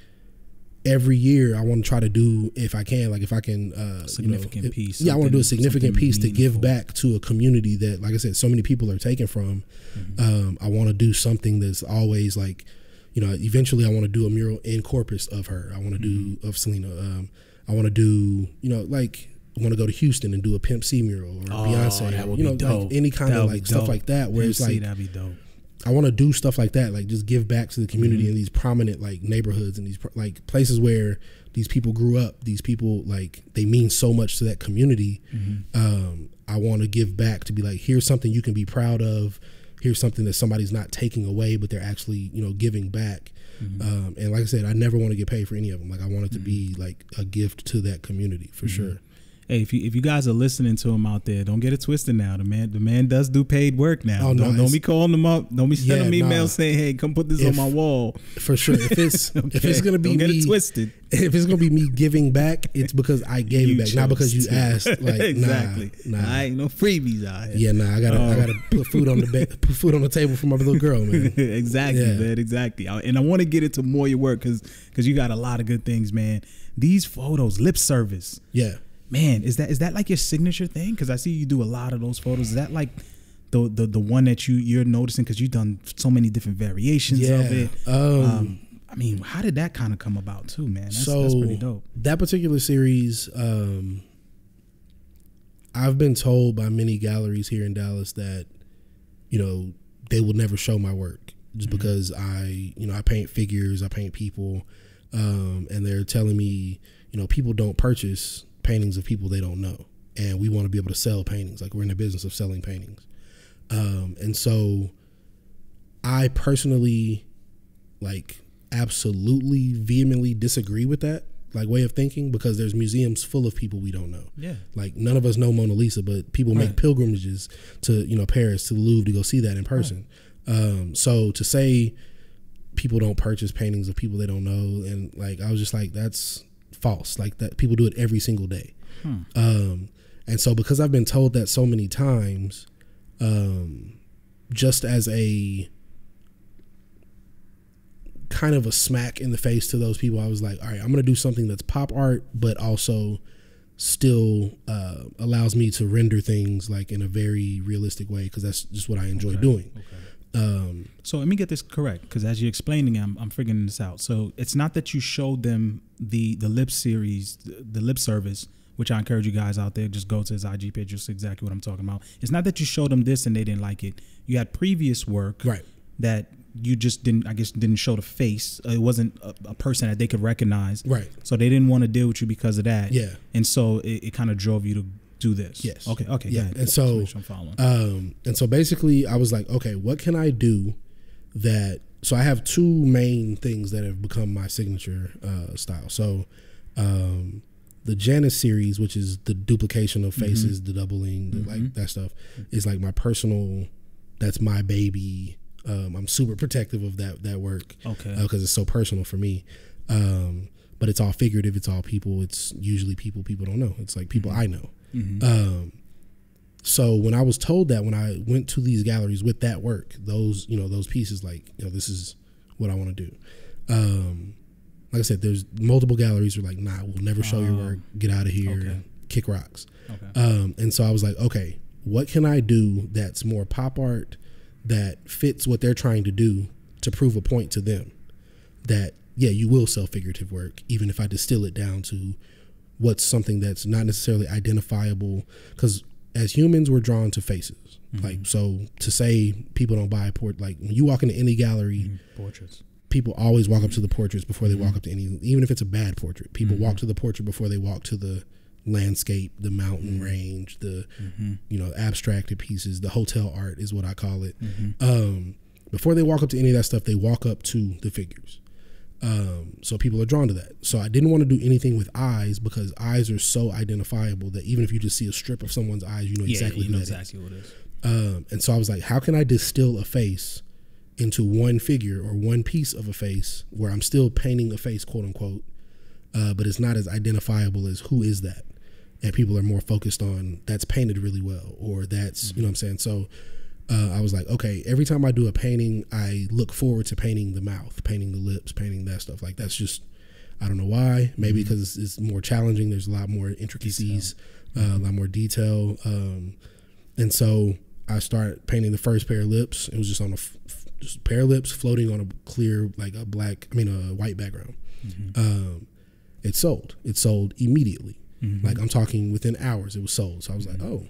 every year I want to try to do, if I can, like, if I can, significant piece. Yeah, I want to do a significant piece to give back to a community that, like I said, so many people are taken from. I want to do something that's always, like, you know, eventually I want to do a mural in Corpus of her. I want to do of Selena. I want to do, you know, like, I want to go to Houston and do a Pimp C mural or Beyonce. That would you know, be dope. Like, any kind of, like, stuff like that, where it's like, that'd be dope. I want to do stuff like that, like, just give back to the community in these prominent, like, neighborhoods and these, like, places where these people grew up. These people, like, they mean so much to that community. I want to give back to be like, here's something you can be proud of. here's something that somebody's not taking away, but they're actually, you know, giving back. And like I said, I never want to get paid for any of them. Like I want it to be like a gift to that community for sure. Hey, if you guys are listening to him out there, don't get it twisted now. The man does do paid work now. Oh, no, don't be calling him up. Don't be sending him emails saying, "Hey, come put this on my wall." For sure. If it's if it's gonna be don't me, get it twisted. If it's gonna be me giving back, it's because I gave it back, not because you asked. Like exactly. Nah. I ain't no freebies out here. Yeah, I gotta put food on put food on the table for my little girl, man. Exactly, man. Exactly. And I want to get into more of your work because you got a lot of good things, man. These photos, lip service. Yeah. Man, is that like your signature thing? Because I see you do a lot of those photos. Is that like the one that you're noticing because you've done so many different variations of it? I mean, how did that kind of come about too, man? That's pretty dope. That particular series, I've been told by many galleries here in Dallas that, you know, they will never show my work just because I paint figures, I paint people, and they're telling me, you know, people don't purchase paintings of people they don't know, and we want to be able to sell paintings. Like we're in the business of selling paintings, and so I personally like absolutely vehemently disagree with that like way of thinking, because there's museums full of people we don't know. Yeah, like none of us know Mona Lisa, but people make pilgrimages to, you know, Paris, to the Louvre, to go see that in person. So to say people don't purchase paintings of people they don't know, and like I was just like, that's false. Like that, people do it every single day. And so because I've been told that so many times, just as a kind of a smack in the face to those people, I was like, all right, I'm going to do something that's pop art, but also still allows me to render things like in a very realistic way, because that's just what I enjoy doing. So let me get this correct, because as you're explaining, I'm figuring this out. So it's not that you showed them the lip series, the lip service, which I encourage you guys out there, just go to his IG page, you'll see exactly what I'm talking about. It's not that you showed them this and they didn't like it. You had previous work that you just didn't show the face. It wasn't a person that they could recognize. Right. So they didn't want to deal with you because of that. Yeah. And so it kind of drove you to do this. Yes. Okay. Yeah. And so, basically I was like, okay, what can I do that, so I have two main things that have become my signature style. So the Janice series, which is the duplication of faces, the doubling, like that stuff, is like my personal, that's my baby. I'm super protective of that work, because it's so personal for me. But it's all figurative. It's all people. It's usually people don't know. It's like people I know. So when I was told that, when I went to these galleries with that work, those pieces, like, you know, this is what I want to do. Like I said, there's multiple galleries who are like, nah, we'll never show your work. Get out of here. Kick rocks. And so I was like, okay, what can I do that's more pop art, that fits what they're trying to do to prove a point to them, that, yeah, you will sell figurative work, even if I distill it down to what's something that's not necessarily identifiable, because as humans, we're drawn to faces. Like, so to say people don't buy like when you walk into any gallery, portraits, people always walk up to the portraits before they walk up to any, even if it's a bad portrait, people walk to the portrait before they walk to the landscape, the mountain range, the you know, abstracted pieces, the hotel art is what I call it. Before they walk up to any of that stuff, they walk up to the figures. So people are drawn to that. So I didn't want to do anything with eyes, because eyes are so identifiable that even if you just see a strip of someone's eyes, you know exactly who that exactly is. What it is. And so I was like, how can I distill a face into one figure or one piece of a face where I'm still painting a face, quote unquote, but it's not as identifiable as who is that? And people are more focused on that's painted really well, or that's, you know what I'm saying? So I was like, okay, every time I do a painting, I look forward to painting the mouth, painting the lips, painting that stuff. Like, that's just, I don't know why. Maybe because it's more challenging. There's a lot more intricacies, a lot more detail. And so I started painting the first pair of lips. It was just on just a pair of lips floating on a clear, like a white background. It sold. It sold immediately. Like, I'm talking within hours, it was sold. So I was like, oh,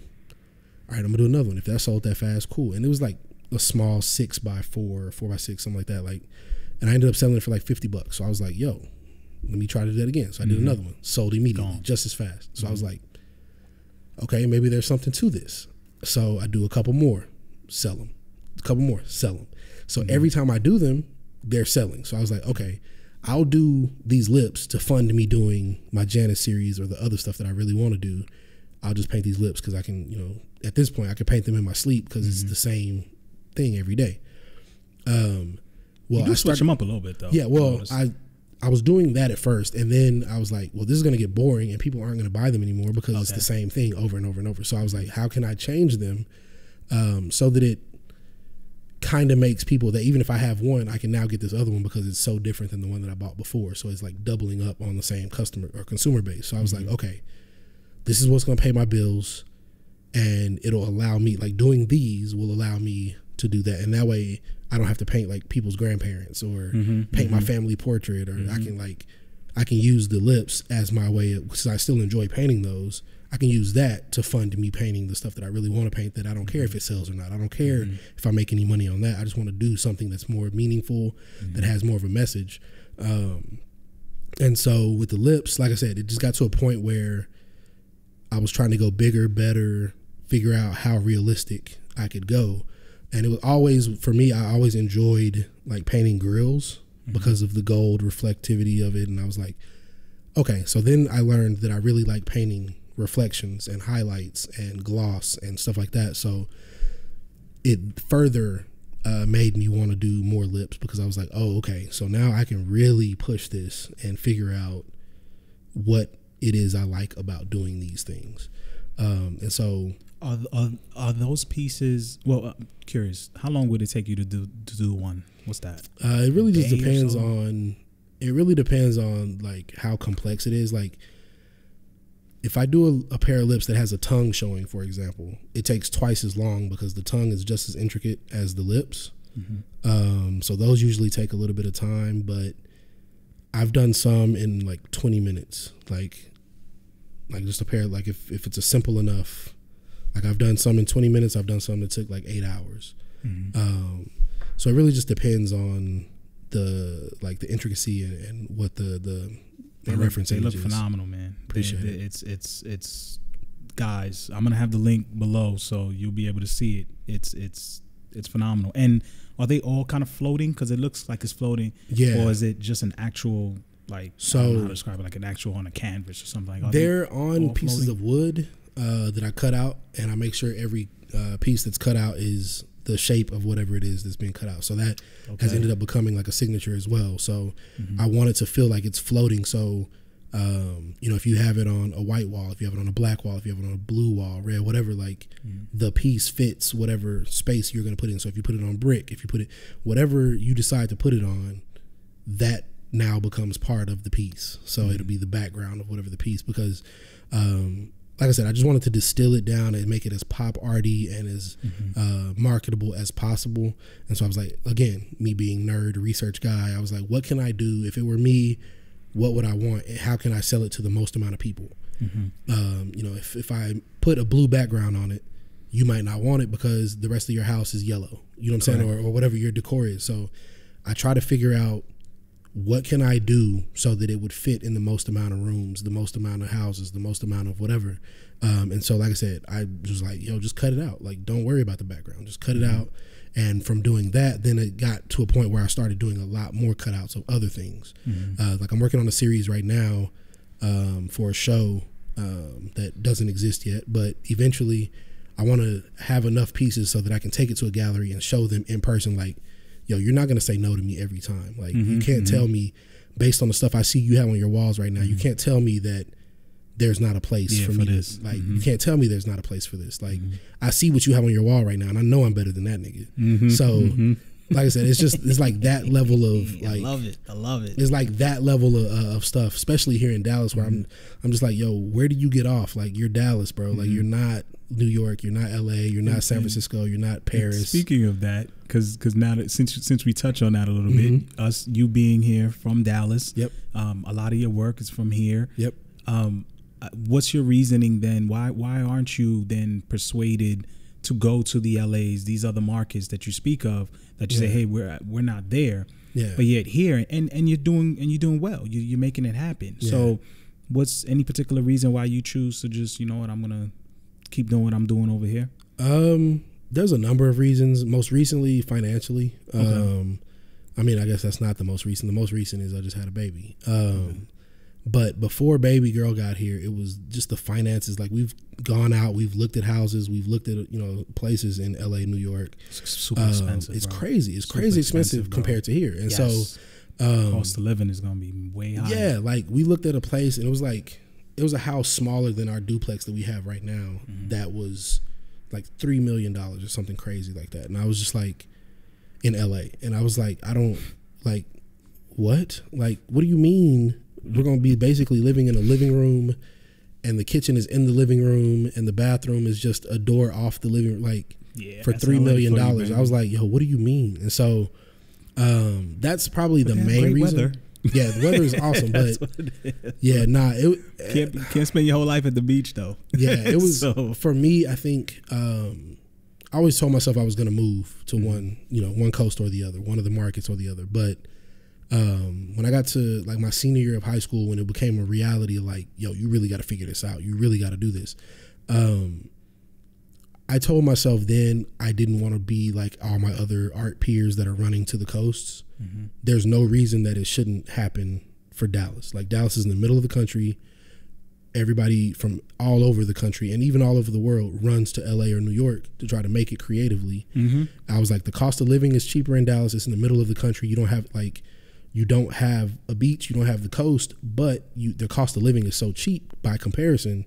all right, I'm gonna do another one. If that sold that fast, cool. And it was like a small 6x4, 4x6, something like that. Like, and I ended up selling it for like $50. So I was like, yo, let me try to do that again. So I did another one, sold immediately, just as fast. So I was like, okay, maybe there's something to this. So I do a couple more, sell them. a couple more, sell them. So every time I do them, they're selling. So I was like, okay, I'll do these lips to fund me doing my Janice series or the other stuff that I really want to do. I'll just paint these lips because I can, you know, at this point I can paint them in my sleep because it's the same thing every day. Well, I switch them up a little bit though. Yeah, well, I was doing that at first, and then I was like, well, this is going to get boring, and people aren't going to buy them anymore because it's the same thing over and over and over. So I was like, how can I change them so that it kind of makes people that even if I have one, I can now get this other one because it's so different than the one that I bought before. So it's like doubling up on the same customer or consumer base. So I was like, okay, this is what's going to pay my bills, and it'll allow me, like doing these will allow me to do that. And that way I don't have to paint like people's grandparents or paint my family portrait, or I can use the lips as my way of, because I still enjoy painting those. I can use that to fund me painting the stuff that I really want to paint that I don't care if it sells or not. I don't care if I make any money on that. I just want to do something that's more meaningful, that has more of a message. And so with the lips, like I said, it just got to a point where I was trying to go bigger, better, figure out how realistic I could go. And it was always, for me, I always enjoyed like painting grills because of the gold reflectivity of it. And I was like, okay, so then I learned that I really like painting reflections and highlights and gloss and stuff like that. So it further made me want to do more lips because I was like, oh, okay, so now I can really push this and figure out what it is I like about doing these things. And so are those pieces, well, I'm curious, how long would it take you to do one? What's that? It really just depends on, it really depends on like how complex it is. Like if I do a pair of lips that has a tongue showing, for example, it takes twice as long because the tongue is just as intricate as the lips. So those usually take a little bit of time, but I've done some in like 20 minutes, like just a pair, like if it's a simple enough, like I've done some in 20 minutes, I've done some that took like 8 hours. So it really just depends on the intricacy and what the reference they image look is. Phenomenal, man. Appreciate it. It's guys, I'm gonna have the link below so you'll be able to see it. It's phenomenal. And are they all kind of floating? Because it looks like it's floating. Yeah. Or is it just an actual, like, so I don't know how to describe it, like an actual on a canvas or something like that? They're on pieces of wood that I cut out, and I make sure every piece that's cut out is the shape of whatever it is that's being cut out. So that has ended up becoming like a signature as well. So I want it to feel like it's floating. So, you know, if you have it on a white wall, if you have it on a black wall, if you have it on a blue wall, red, whatever, like the piece fits whatever space you're going to put in. So if you put it on brick, if you put it, whatever you decide to put it on, that now becomes part of the piece. So it'll be the background of whatever the piece, because, like I said, I just wanted to distill it down and make it as pop arty and as marketable as possible. And so I was like, again, me being nerd, research guy, I was like, what can I do? If it were me, what would I want? And how can I sell it to the most amount of people? You know, if I put a blue background on it, you might not want it because the rest of your house is yellow. You know what I'm saying? Or whatever your decor is. So I try to figure out, what can I do so that it would fit in the most amount of rooms, the most amount of houses, the most amount of whatever. And so, like I said, I was like, yo, just cut it out. Like, don't worry about the background. Just cut it out. And from doing that, then it got to a point where I started doing a lot more cutouts of other things. Like I'm working on a series right now for a show that doesn't exist yet. But eventually, I want to have enough pieces so that I can take it to a gallery and show them in person, like, yo, you're not going to say no to me every time. Like, you can't tell me, based on the stuff I see you have on your walls right now, you can't tell me that there's not a place for me this. Like, you can't tell me there's not a place for this. Like, I see what you have on your wall right now, and I know I'm better than that nigga. So, like I said, it's like that level of, like, I love it. It's like that level of stuff, especially here in Dallas, where I'm just like, yo, where do you get off? Like, you're Dallas, bro. Like, you're not New York, you're not LA, you're not San Francisco, you're not Paris. Speaking of that, because now that since we touch on that a little bit, you being here from Dallas, a lot of your work is from here. What's your reasoning then? Why aren't you then persuaded to go to the LAs, these other markets that you speak of, that you say, hey, we're not there, but yet here, and you're doing well, you're making it happen. So what's any particular reason why you choose to just, you know what, I'm gonna keep doing what I'm doing over here? There's a number of reasons. Most recently, financially. Okay. I mean, I guess that's not the most recent. The most recent is I just had a baby. But before baby girl got here, it was just the finances. Like, we've gone out, we've looked at houses, we've looked at, you know, places in LA, New York. It's super expensive. It's bro. crazy. It's super crazy expensive compared to here. And so cost of living is going to be way higher. Yeah, like, we looked at a place and it was a house smaller than our duplex that we have right now that was like $3 million or something crazy like that. And I was just like, in LA, and I was like, I don't, like, what? Like, what do you mean we're going to be basically living in a living room and the kitchen is in the living room and the bathroom is just a door off the living room, like, for $3 million? I was like, yo, what do you mean? And so that's probably the main reason. Weather. Yeah, the weather is awesome, but yeah, nah, can't spend your whole life at the beach though. Yeah, it was for me. I think I always told myself I was going to move to one coast or the other, one of the markets or the other. But when I got to like my senior year of high school, when it became a reality, like, yo, you really got to figure this out. You really got to do this. I told myself then I didn't want to be like all my other art peers that are running to the coasts. There's no reason that it shouldn't happen for Dallas. Like, Dallas is in the middle of the country. Everybody from all over the country and even all over the world runs to LA or New York to try to make it creatively. I was like, the cost of living is cheaper in Dallas. It's in the middle of the country. You don't have a beach, you don't have the coast, but the cost of living is so cheap by comparison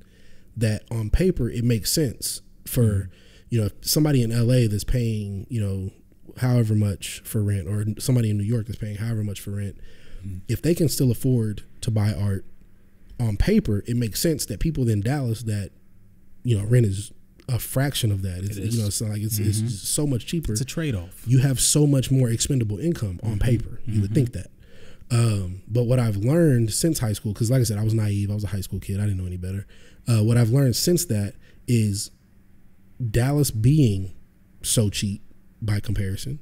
that on paper it makes sense for, you know, somebody in LA that's paying, you know, however much for rent, or somebody in New York that's paying however much for rent. If they can still afford to buy art, on paper, it makes sense that people in Dallas that, you know, rent is a fraction of that. It's, you know, it's like it's just so much cheaper. It's a trade-off. You have so much more expendable income on paper. You would think that. But what I've learned since high school, because like I said, I was naive. I was a high school kid. I didn't know any better. What I've learned since that is Dallas being so cheap by comparison,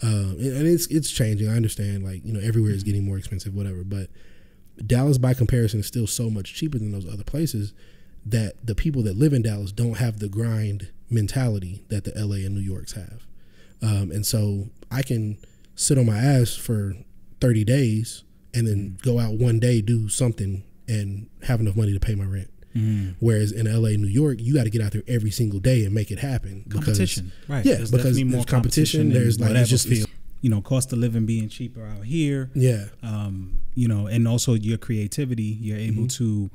and it's changing. I understand, like, you know, everywhere is getting more expensive, whatever, but Dallas by comparison is still so much cheaper than those other places that the people that live in Dallas don't have the grind mentality that the LA and New Yorks have. And so I can sit on my ass for 30 days and then go out one day, do something, and have enough money to pay my rent. Whereas in LA, New York, you got to get out there every single day and make it happen. Competition, right? Yeah, because there's competition. There's like, it's just, you know, cost of living being cheaper out here. Yeah. You know, and also your creativity, you're able to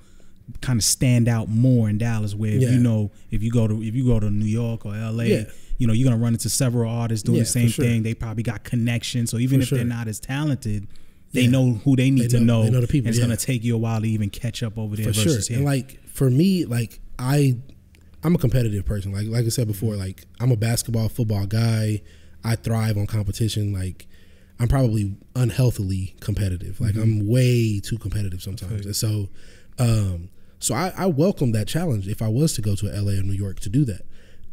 kind of stand out more in Dallas, where you know, if you go to New York or LA, you know, you're gonna run into several artists doing the same thing. They probably got connections, so even if they're not as talented, they know who they need to know. They know the people. And it's gonna take you a while to even catch up over there. For versus sure. here. And like for me, like I'm a competitive person. Like I said before, like I'm a basketball, football guy. I thrive on competition. Like, I'm probably unhealthily competitive. Like, I'm way too competitive sometimes. And so, so I welcome that challenge if I was to go to LA or New York to do that.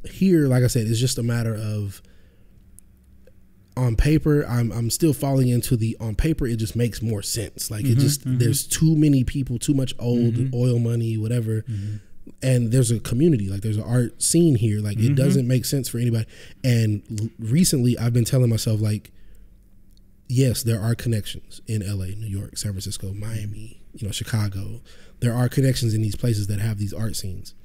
Here, like I said, it's just a matter of, on paper, I'm still falling into on paper, it just makes more sense. Like, it just, there's too many people, too much oil money, whatever. And there's a community, like there's an art scene here. Like, it doesn't make sense for anybody. And recently I've been telling myself, like, yes, there are connections in LA, New York, San Francisco, Miami, you know, Chicago. There are connections in these places that have these art scenes.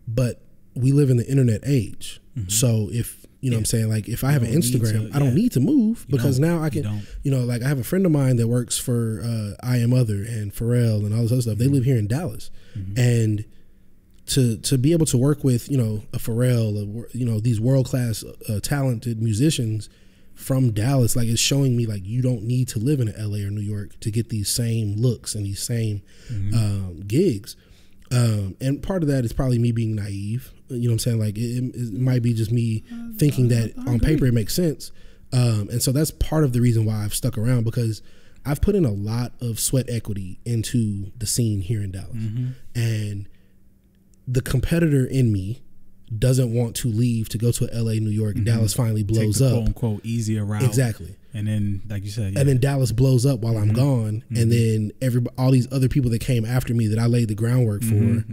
But we live in the internet age. So if, you know what I'm saying, like, if I have an Instagram, I don't need to move, because now I can, you know, like I have a friend of mine that works for I Am Other and Pharrell and all this other stuff. They live here in Dallas. And to be able to work with, you know, a Pharrell, you know, these world-class talented musicians from Dallas, like, it's showing me, like, you don't need to live in LA or New York to get these same looks and these same gigs. And part of that is probably me being naive. You know what I'm saying? Like, it might be just me thinking that on paper it makes sense. And so that's part of the reason why I've stuck around, because I've put in a lot of sweat equity into the scene here in Dallas. And the competitor in me doesn't want to leave to go to LA, New York, and Dallas finally blows Take the up. quote unquote easier route. Exactly. And then, like you said, and then Dallas blows up while I'm gone, and then all these other people that came after me that I laid the groundwork for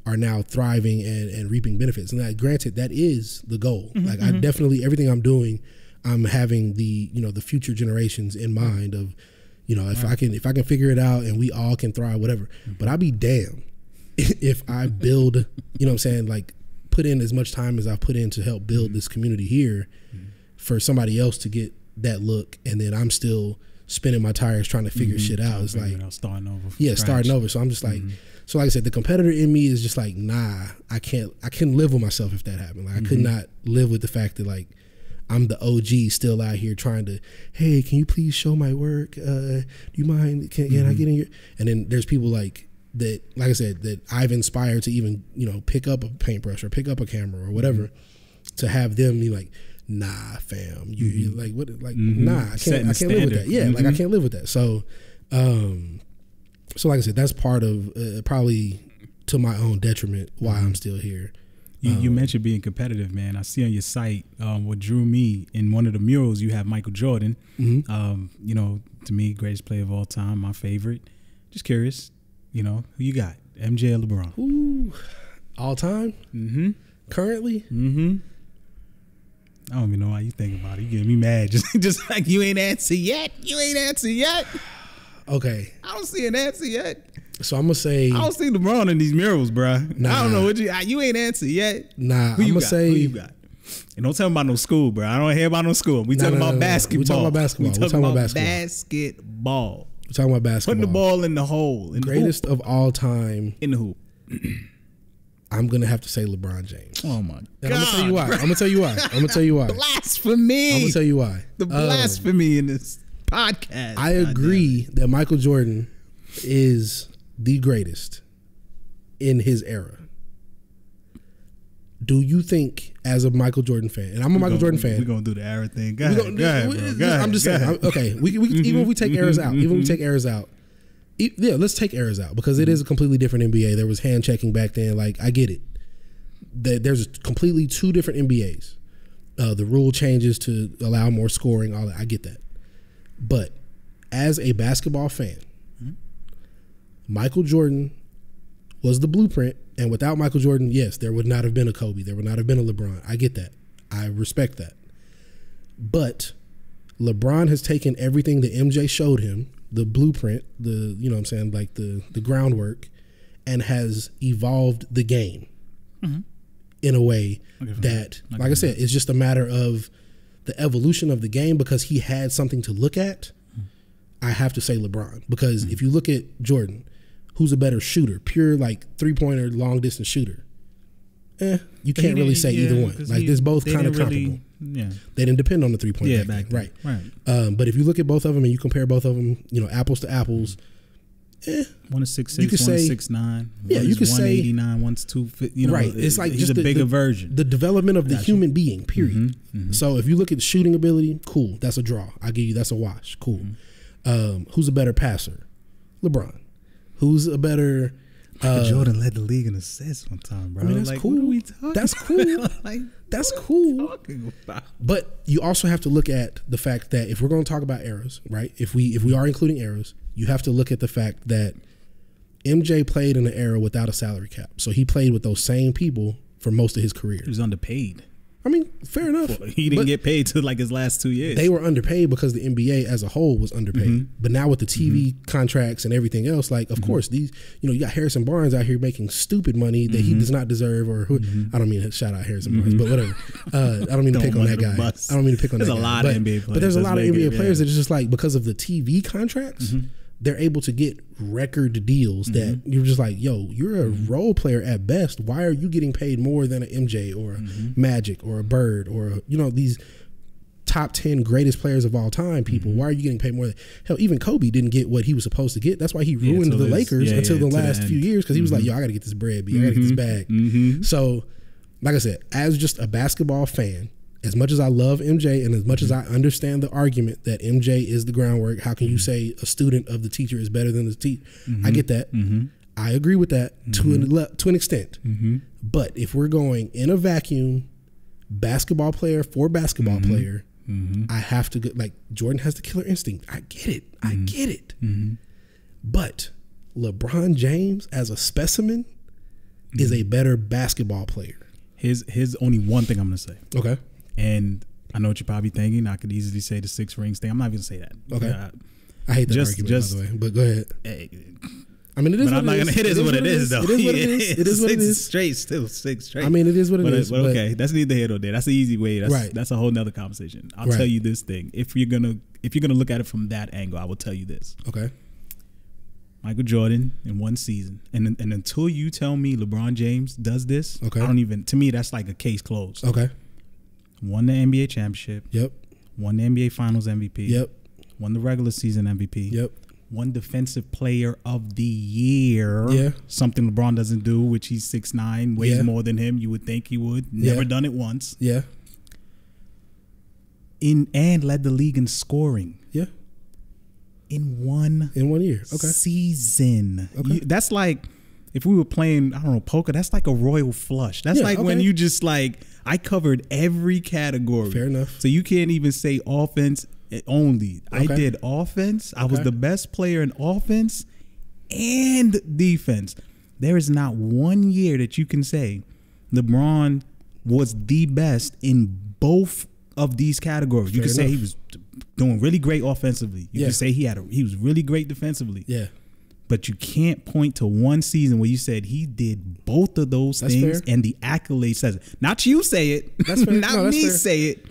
are now thriving and reaping benefits. And that, granted, that is the goal. Like I definitely, everything I'm doing, I'm having the the future generations in mind of, if I can figure it out and we all can thrive, whatever. But I'll be damned if I build, what I'm saying, like put in as much time as I've put in to help build this community here for somebody else to get that look, and then I'm still spinning my tires trying to figure shit out. It's like starting over. Starting over. So I'm just like, so like I said, the competitor in me is just like, nah, I couldn't live with myself if that happened. Like I could not live with the fact that like I'm the OG still out here trying to, hey, can you please show my work? Do you mind? Can I get in your? And then there's people like that, like I said, that I've inspired to even pick up a paintbrush or pick up a camera or whatever, to have them be like, nah, fam, you like what? Like, nah, I can't live with that. Yeah, like I can't live with that. So, so like I said, that's part of probably to my own detriment why I'm still here. You mentioned being competitive, man. I see on your site what drew me in one of the murals. You have Michael Jordan. To me, greatest player of all time, my favorite. Just curious, who you got, MJ or LeBron? Ooh, all time. Currently. I don't even know why you think about it. You getting me mad. Just like you ain't answered yet. Okay. I don't see an answer yet. So I'm gonna say I don't see LeBron in these murals, bruh. Nah. I don't know what you ain't answered yet. Nah, Who I'm you gonna got? say Who you got? And don't tell me about no school, bruh. I don't hear about no school. We talking about basketball. We talking about basketball. We talking about basketball. We're talking about basketball. Putting the ball in the hole. Greatest of all time in the hoop. I'm gonna have to say LeBron James. Oh my God! I'm gonna tell you why. Blasphemy! I'm gonna tell you why. The blasphemy in this podcast. I agree that Michael Jordan is the greatest in his era. Do you think, as a Michael Jordan fan, and I'm a Michael Jordan fan, we're gonna do the era thing. Go ahead, bro. I'm just saying. Okay, we even if we take eras out, let's take eras out because it is a completely different NBA. There was hand checking back then. Like I get it. There's completely two different NBAs. The rule changes to allow more scoring. All that, I get that. But as a basketball fan, Michael Jordan was the blueprint, and without Michael Jordan, yes, there would not have been a Kobe. There would not have been a LeBron. I get that. I respect that. But LeBron has taken everything that MJ showed him, the blueprint, like the groundwork, and has evolved the game in a way that, like I said, it's just a matter of the evolution of the game because he had something to look at. I have to say LeBron because if you look at Jordan, who's a better shooter, pure like 3-pointer, long distance shooter? You can't really say either one. Like there's both kind of comparable. They didn't depend on the 3-point back then. Right. But if you look at both of them and you compare both of them, apples to apples, one is 6'6", one is 6'9". Yeah, you could say 189, one's 250. Right. It's like he's just a bigger version. The development of the human being. Period. So if you look at shooting ability, cool. That's a draw. I give you that's a wash. Cool. Who's a better passer? LeBron. Who's a better? Jordan led the league in assists one time, bro. I mean, that's like, cool. What are we talking that's cool. like, that's cool. Talking about? But you also have to look at the fact that if we're going to talk about eras, right? If we are including eras, you have to look at the fact that MJ played in an era without a salary cap, so he played with those same people for most of his career. He was underpaid. I mean, fair enough. Well, he didn't get paid till like his last 2 years. They were underpaid because the NBA as a whole was underpaid. But now with the TV contracts and everything else, like of course these, you got Harrison Barnes out here making stupid money that he does not deserve. Or I don't mean to shout out Harrison Barnes, but whatever. I don't mean to pick on that guy. I don't mean to pick on that guy. There's a lot of NBA players. But there's a lot of NBA players that are just like because of the TV contracts. They're able to get record deals that you're just like, yo, you're a role player at best. Why are you getting paid more than an MJ or a Magic or a Bird or these top 10 greatest players of all time people? Why are you getting paid more than hell? Even Kobe didn't get what he was supposed to get. That's why he ruined the Lakers until the last few years because he was like, yo, I got to get this bread, B. I got to get this bag. So, like I said, as just a basketball fan, as much as I love MJ and as much as I understand the argument that MJ is the groundwork, how can you say a student of the teacher is better than the teacher? I get that. I agree with that to an extent. But if we're going in a vacuum, basketball player for basketball player, I have to go, like Jordan has the killer instinct. I get it. I get it. But LeBron James as a specimen is a better basketball player. Here's only one thing I'm going to say. Okay. And I know what you're probably thinking. I could easily say the 6 rings thing. I'm not even going to say that. Okay. I hate that argument, by the way, but go ahead. Hey, I mean, it is. But I'm not gonna hit it what it is, though. It is what it is. It is what it is. Straight, still 6 straight. I mean, it is what it is. But okay, that's neither here nor there. That's the easy way. That's a whole nother conversation. I'll tell you this thing. If you're gonna look at it from that angle, I will tell you this. Okay. Michael Jordan in one season, and until you tell me LeBron James does this, okay, I don't even. To me, that's like a case closed. Okay. Won the NBA championship. Yep. Won the NBA Finals MVP. Yep. Won the regular season MVP. Yep. Won Defensive Player of the Year. Yeah. Something LeBron doesn't do, which he's 6'9", weighs more than him. You would think he would. Never done it once. Yeah. And led the league in scoring. Yeah. In one year. Okay. Season. Okay. That's like if we were playing, I don't know, poker, that's like a royal flush. That's like when you just like, I covered every category. Fair enough. So you can't even say offense only. I did offense. I was the best player in offense and defense. There is not one year that you can say LeBron was the best in both of these categories. You can say he was doing really great offensively. You can say he was really great defensively. Yeah. But you can't point to one season where you said he did both of those things and the accolade says it. Not you say it. That's fair. Not me say it.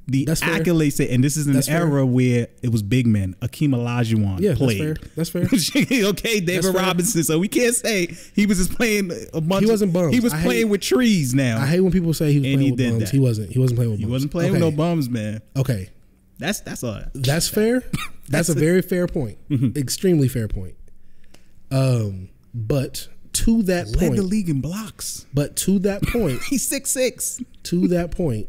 The accolade say, and this is an era where it was big men. Akeem Olajuwon played. That's fair. Okay, David Robinson. So we can't say he was just playing a bunch. He wasn't bums. He was playing with trees. Now I hate when people say he was playing with bums. He wasn't. He wasn't playing with bums. He wasn't playing with no bums, man. Okay, that's all. That's fair. That's a very fair point. Extremely fair point. But to that point, led the league in blocks. But to that point, he's 6'6". To that point,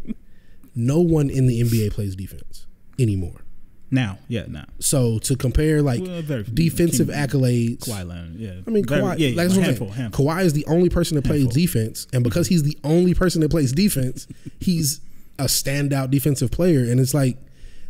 no one in the NBA plays defense anymore. Now. So to compare like defensive accolades, Kawhi Leonard, I mean, Kawhi, like handful. Kawhi is the only person that plays defense, and because he's the only person that plays defense, he's a standout defensive player. And it's like,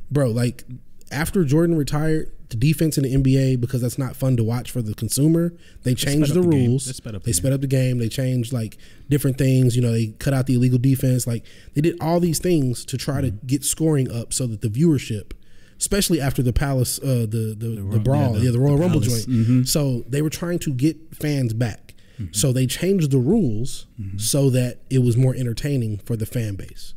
bro, like after Jordan retired, the defense in the NBA, because that's not fun to watch for the consumer, they changed the rules. They sped up the game. They changed like different things. You know, they cut out the illegal defense. Like they did all these things to try to get scoring up so that the viewership, especially after the Palace, the brawl, the Royal Rumble joint. So they were trying to get fans back. So they changed the rules so that it was more entertaining for the fan base.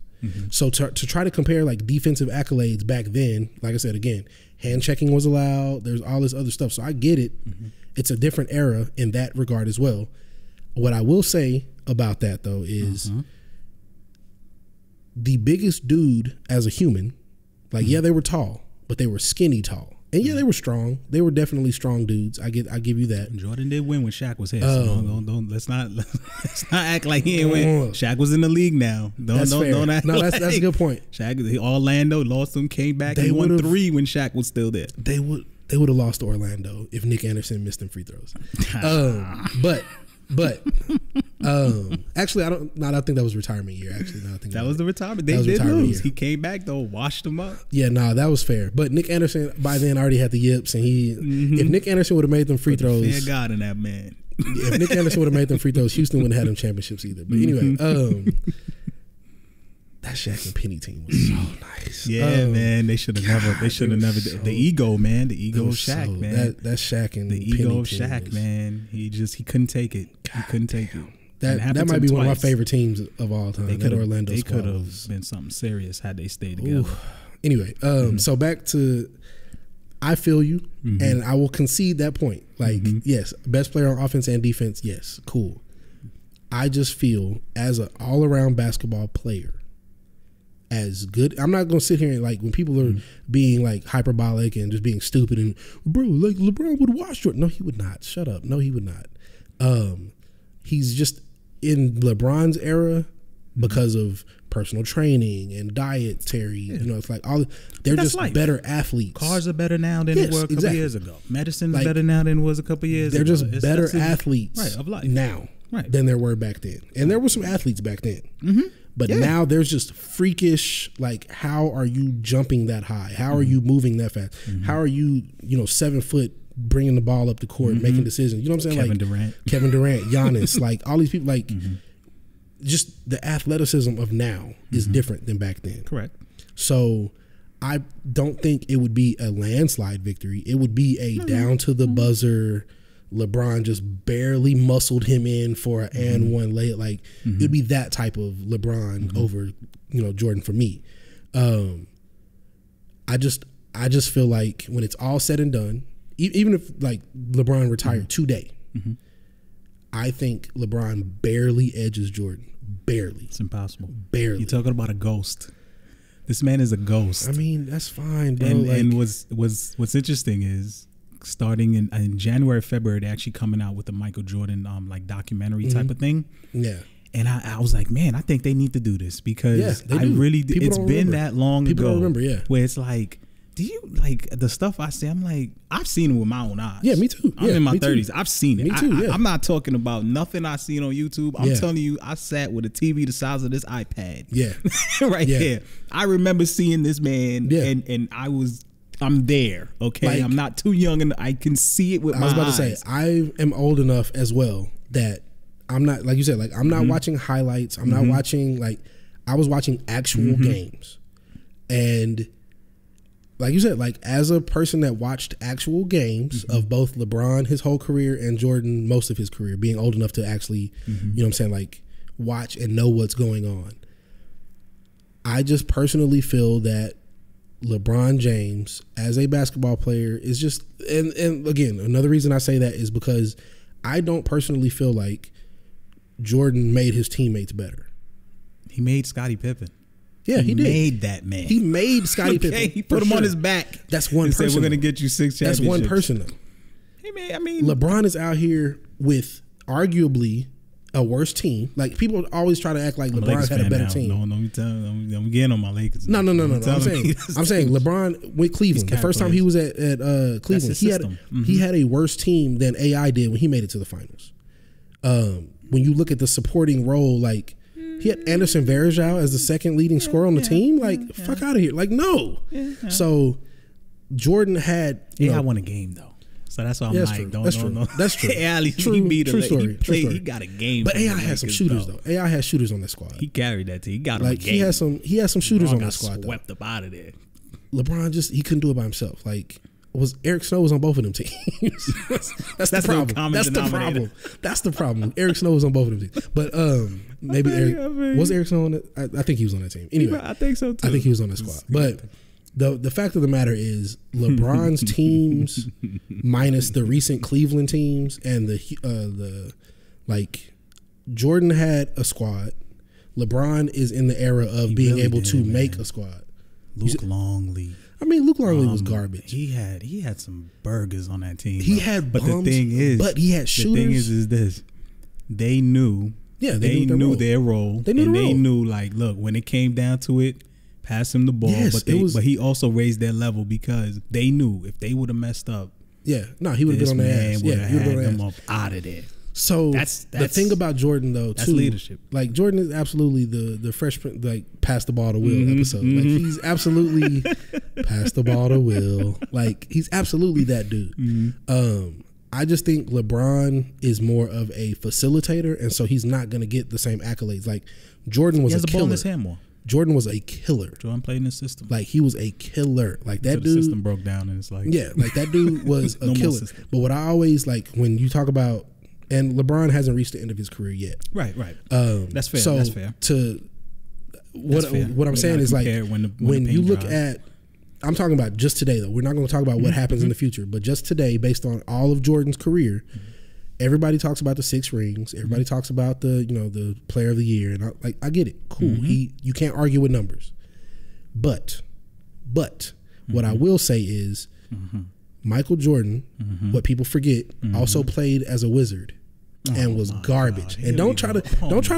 So to try to compare like defensive accolades back then, like I said, again, hand checking was allowed. There's all this other stuff. So I get it. It's a different era in that regard as well. What I will say about that though is the biggest dude as a human, like they were tall, but they were skinny tall. And they were strong. They were definitely strong dudes. I give you that. Jordan did win when Shaq was here. So let's not act like he ain't win. Shaq was in the league now. That's a good point. Shaq, Orlando lost him, came back, and won 3 when Shaq was still there. They would have lost to Orlando if Nick Anderson missed them free throws. But actually, I think that was retirement year. Actually, no, I think that was the retirement. They did lose. He came back though, washed them up. Yeah, that was fair. But Nick Anderson by then already had the yips, and if Nick Anderson would have made them free throws, fair God in that man. If Nick Anderson would have made them free throws, Houston wouldn't have had them championships either. But anyway, that Shaq and Penny team was so nice. Yeah, man. They should have never. They should have never. The ego, man. The ego of Shaq, man. That Shaq and the Penny ego of Shaq, man. He couldn't take it. He couldn't take it. That might be one of my favorite teams of all time. That Orlando they squad could have been something serious had they stayed together. Anyway, so back to, I feel you, and I will concede that point. Like, yes, best player on offense and defense, yes, cool. I just feel as an all-around basketball player, as good. I'm not gonna sit here and like when people are being like hyperbolic and just being stupid and bro, like LeBron would wash Jordan. No, he would not. Shut up. No, he would not. He's just in LeBron's era because of personal training and dietary. You know, it's like they're just life. Better athletes. Cars are better now than they were a couple years ago. Medicine's better now than it was a couple years ago. They're just better athletes of life now. than there were back then. And there were some athletes back then. But now there's just freakish, like, how are you jumping that high? How are you moving that fast? How are you, 7 foot, bringing the ball up the court, making decisions? You know what I'm saying? Kevin Durant, Giannis, like all these people, like just the athleticism of now is different than back then. Correct. So I don't think it would be a landslide victory. It would be a down to the buzzer. LeBron just barely muscled him in for an and one lay. Like it'd be that type of LeBron over, Jordan for me. I just feel like when it's all said and done, even if like LeBron retired today, I think LeBron barely edges Jordan. Barely. It's impossible. Barely. You're talking about a ghost. This man is a ghost. I mean, that's fine, bro. And what's interesting is starting in January, February, they're actually coming out with the Michael Jordan like documentary type of thing. Yeah. And I was like, man, I think they need to do this because I really do. It's been that long ago. People don't remember, where it's like, do you like the stuff I see? I'm like, I've seen it with my own eyes. Yeah, me too. I'm in my 30s. I've seen it. Me too. I'm not talking about nothing I seen on YouTube. I'm telling you, I sat with a TV the size of this iPad. Yeah. Right here. I remember seeing this man and I'm there. Okay. Like, I'm not too young and I can see it with my eyes. I was about to say, I am old enough as well that I'm not, like you said, like I'm not watching highlights. I'm not watching, like, I was watching actual games. And like you said, like as a person that watched actual games of both LeBron his whole career and Jordan most of his career, being old enough to actually, you know what I'm saying, like watch and know what's going on. I just personally feel that LeBron James as a basketball player is just, and again, another reason I say that is because I don't personally feel like Jordan made his teammates better. He made Scottie Pippen. Yeah, he did. Made that man. He made Scottie Pippen. He put him on his back. That's one person. Said, we're going to get you 6 championships. That's one person, though. Hey, I mean, LeBron is out here with arguably a worse team. Like, people always try to act like LeBron had a better team. No, I'm getting on my Lakers. No. I'm saying LeBron with Cleveland. The first time he was at Cleveland, he had a worse team than AI did when he made it to the finals. When you look at the supporting role, like, he had Anderson Varejao as the second leading scorer on the team. Like, fuck out of here. Like, no. So Jordan had. I won a game though, so that's why I'm like, that's true. AI, true story. He got a game. But AI had some shooters though. AI had shooters on that squad. He carried that team. He got him a game. He had some shooters on that squad. Swept up out of there. LeBron he couldn't do it by himself. Like, Eric Snow was on both of them teams. That's the problem. That's the problem. Eric Snow was on both of them teams. But maybe was Eric Snow on it? I think he was on that team. Anyway, I think so too. I think he was on that squad. But the fact of the matter is, LeBron's teams minus the recent Cleveland teams and the like, Jordan had a squad. LeBron is in the era of being really able to make a squad. Luke Longley. I mean, Luke Longley was garbage. He had some burgers on that team. He had bums, but the thing is, he had shooters. The thing is this: they knew, they knew their role. They knew, like, look, when it came down to it, pass him the ball. Yes, but he also raised their level because they knew if they would have messed up, he would have been on their ass. Would have had them up out of there. So that's the thing about Jordan, though, that's too. Leadership. Like, Jordan is absolutely the fresh, like, pass the ball to Will episode. Like, he's absolutely pass the ball to Will. Like, he's absolutely that dude. I just think LeBron is more of a facilitator, and so he's not going to get the same accolades. Like, Jordan was a killer. He has the ball in his hand more. Jordan was a killer. Jordan played in the system. Like, he was a killer. Like, that dude. The system broke down, and it's like, like, that dude was a killer. But what I always, like, when you talk about, and LeBron hasn't reached the end of his career yet. Right. That's fair. So that's fair. What I'm saying is, like, when you look at, I'm talking about just today, though. We're not going to talk about what happens in the future, but just today, based on all of Jordan's career, everybody talks about the 6 rings. Everybody talks about the player of the year, and I get it. Cool. You can't argue with numbers, but what I will say is, Michael Jordan, what people forget, also played as a Wizard. And was garbage. And don't try to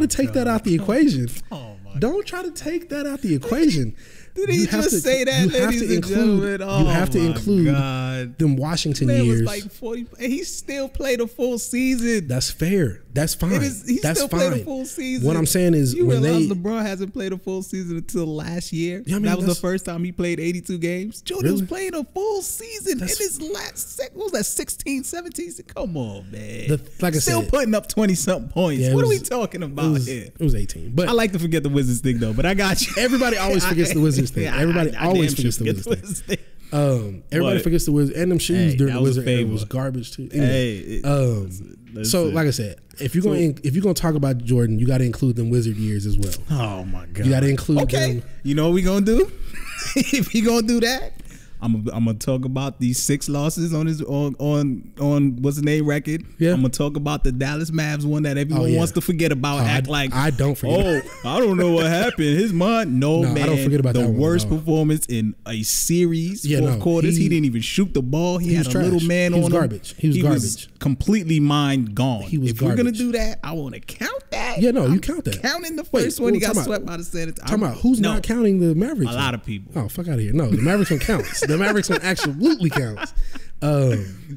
take that out the equation. Don't try to take that out the equation. Did he just say that, ladies and gentlemen? Oh, you have to include God. them Washington Man years. was like 40, and he still played a full season. That's fair. That's fine. He That's still fine. played a full season. What I'm saying is, you when realize they LeBron hasn't played a full season until last year. Yeah, I mean, that was the first time he played 82 games. Jordan was playing a full season in his last. What was that? 16, 17. Come on, man. Like I still said, putting up 20-something points. Yeah, what are we talking about here? It was 18. But I like to forget the Wizards thing though. But I got you. Everybody always forgets the Wizards thing. Everybody always forgets the Wizards thing. Everybody forgets the Wizards, and them shoes during the Wizard era was garbage too. Anyway, so like I said, if you're gonna talk about Jordan, you got to include them Wizard years as well. Oh my God, you got to include them. You know what we gonna do? If you gonna do that, I'm gonna talk about these 6 losses on his on what's the name record. Yeah. I'm gonna talk about the Dallas Mavs one that everyone wants to forget about. I don't forget. I don't know what happened. His mind, no man. I don't forget about the that worst performance in a series. Fourth quarters. He didn't even shoot the ball. He had a trash. little man on garbage. him. He was garbage. Was completely mind gone. He was if garbage. we're gonna do that, I want to count that. Yeah, no, you count that. Counting the first one, he got swept by the Senate. Talking about who's not counting the Mavericks? A lot of people. Oh, fuck out of here. No, the Mavericks one counts. The Mavericks one absolutely counts.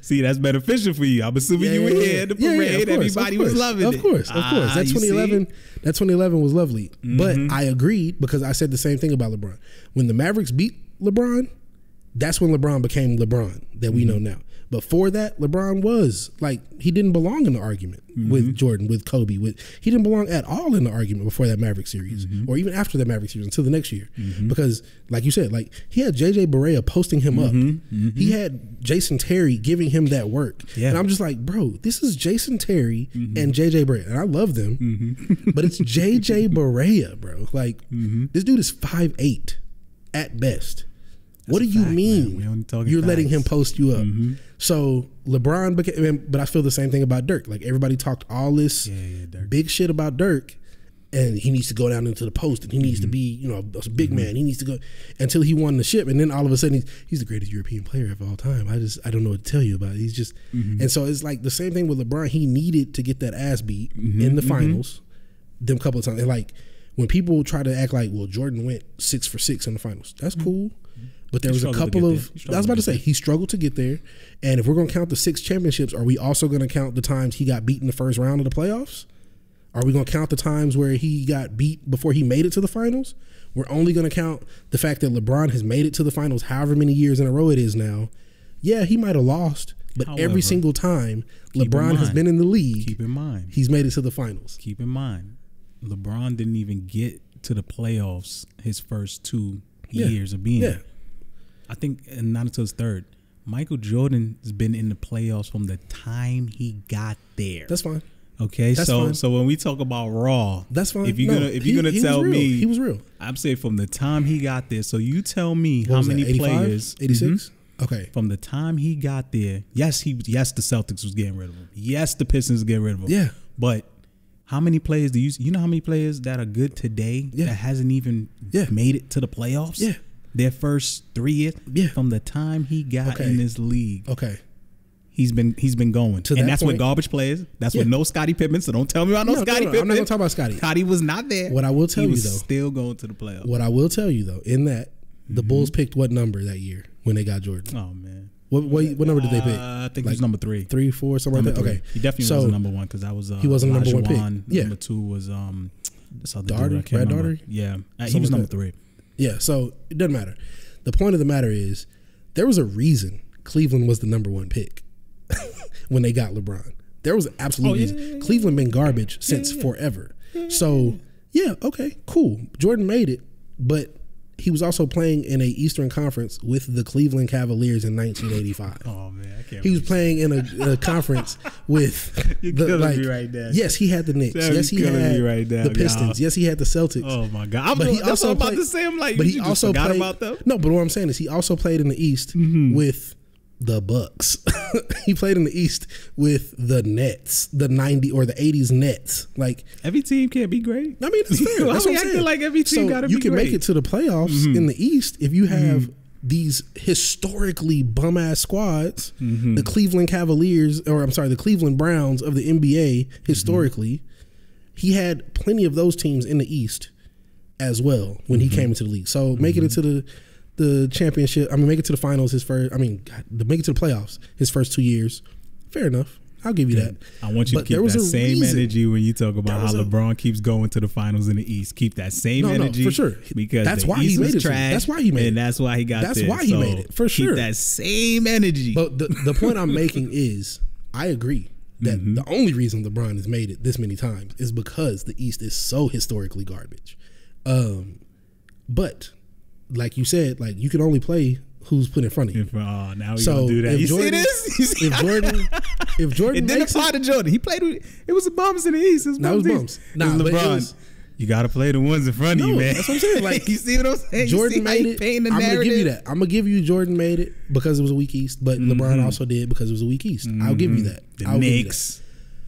See, that's beneficial for you. I'm assuming you were here at the parade. Everybody was loving it. Of course. That 2011 was lovely. Mm-hmm. But I agreed because I said the same thing about LeBron. When the Mavericks beat LeBron, that's when LeBron became LeBron that we know now. Before that, LeBron was like, he didn't belong in the argument with Jordan, with Kobe. He didn't belong at all in the argument before that Maverick series, or even after that Maverick series until the next year. Because, like you said, like he had JJ Barea posting him up. He had Jason Terry giving him that work. Yeah. And I'm just like, bro, this is Jason Terry and JJ Barea. And I love them, but it's JJ Barea, bro. Like, this dude is 5'8" at best. What do you mean you're letting him post you up? So LeBron became, but I feel the same thing about Dirk. Like everybody talked all this big shit about Dirk, and he needs to go down into the post, and he needs to be, you know, a big man. He needs to go until he won the ship, and then all of a sudden he's the greatest European player of all time. I don't know what to tell you about it. He's just, and so it's like the same thing with LeBron. He needed to get that ass beat in the finals, them couple of times. And like when people try to act like, well, Jordan went 6 for 6 in the finals. That's cool. But there was a couple of, I was about to say, he struggled to get there. And if we're going to count the 6 championships, are we also going to count the times he got beat in the first round of the playoffs? Are we going to count the times where he got beat before he made it to the finals? We're only going to count the fact that LeBron has made it to the finals however many years in a row it is now. Yeah, he might have lost, but every single time LeBron has been in the league, keep in mind, he's made it to the finals. Keep in mind, LeBron didn't even get to the playoffs his first 2 years of being there. I think not until his third. Michael Jordan's been in the playoffs from the time he got there. That's fine. Okay, that's fine. So when we talk about Raw, that's fine. If you're gonna tell me he was real, I'm saying from the time he got there. So you tell me how many 85? players? 86. Okay. From the time he got there, yes, the Celtics was getting rid of him. Yes, the Pistons getting rid of him. Yeah, but how many players do you know? How many players that are good today that hasn't even made it to the playoffs? Yeah. Their first 3 years, from the time he got in this league, he's been going, and that's with garbage players. That's with no Scottie Pippen. So don't tell me about no Scottie Pippen. I'm not gonna talk about Scottie. Scottie was not there. What I will tell you though, still going to the playoffs. What I will tell you though, in that the Bulls picked what number that year when they got Jordan? Oh man, what number did they pick? I think it was number 3, 3, 4, something like that. Okay, he definitely wasn't number 1 because that was he wasn't number 1 pick. Yeah, number 2 was Brad Daugherty. Yeah, he was number 3. Yeah, so it doesn't matter. The point of the matter is, there was a reason Cleveland was the number 1 pick when they got LeBron. There was an absolute reason. Cleveland been garbage since forever. So, okay, cool. Jordan made it, but he was also playing in a Eastern Conference with the Cleveland Cavaliers in 1985. Oh man, I can't. He was playing in a conference with You're killing me right now. Yes, he had the Knicks. Yes, he had the Pistons. Yes, he had the Celtics. Oh my God! That's what I'm about to say. I'm like, but he also forgot about them. No, but what I'm saying is he also played in the East with the Bucks. He played in the East with the Nets, the 90s or the 80s Nets. Like every team can't be great. I mean, it's fair. That's what I'm saying. Like every team got to be great. You can make it to the playoffs in the East if you have these historically bum ass squads. The Cleveland Cavaliers, or I'm sorry, the Cleveland Browns of the NBA historically. He had plenty of those teams in the East as well when he came into the league. So making it to the championship, make it to the finals make it to the playoffs his first 2 years, fair enough. I'll give you that. I want you to keep that same energy when you talk about how LeBron keeps going to the finals in the East. Keep that same energy. For sure. Because that's why he made it. That's why he made it. And that's why he got there. That's why he made it. For sure. Keep that same energy. But the point I'm making is, I agree that the only reason LeBron has made it this many times is because the East is so historically garbage. But like you said, like you can only play who's put in front of you. Now we gonna do that. You see this? If Jordan it didn't apply to Jordan. He played with, it was the bums in the East. It was bums. Nah, it was LeBron. You got to play the ones in front of you, man. That's what I'm saying. Like, you see what I'm saying? Jordan made it. I'm going to give you that. I'm going to give you Jordan made it because it was a weak East, but LeBron also did because it was a weak East. I'll give you that. The Knicks.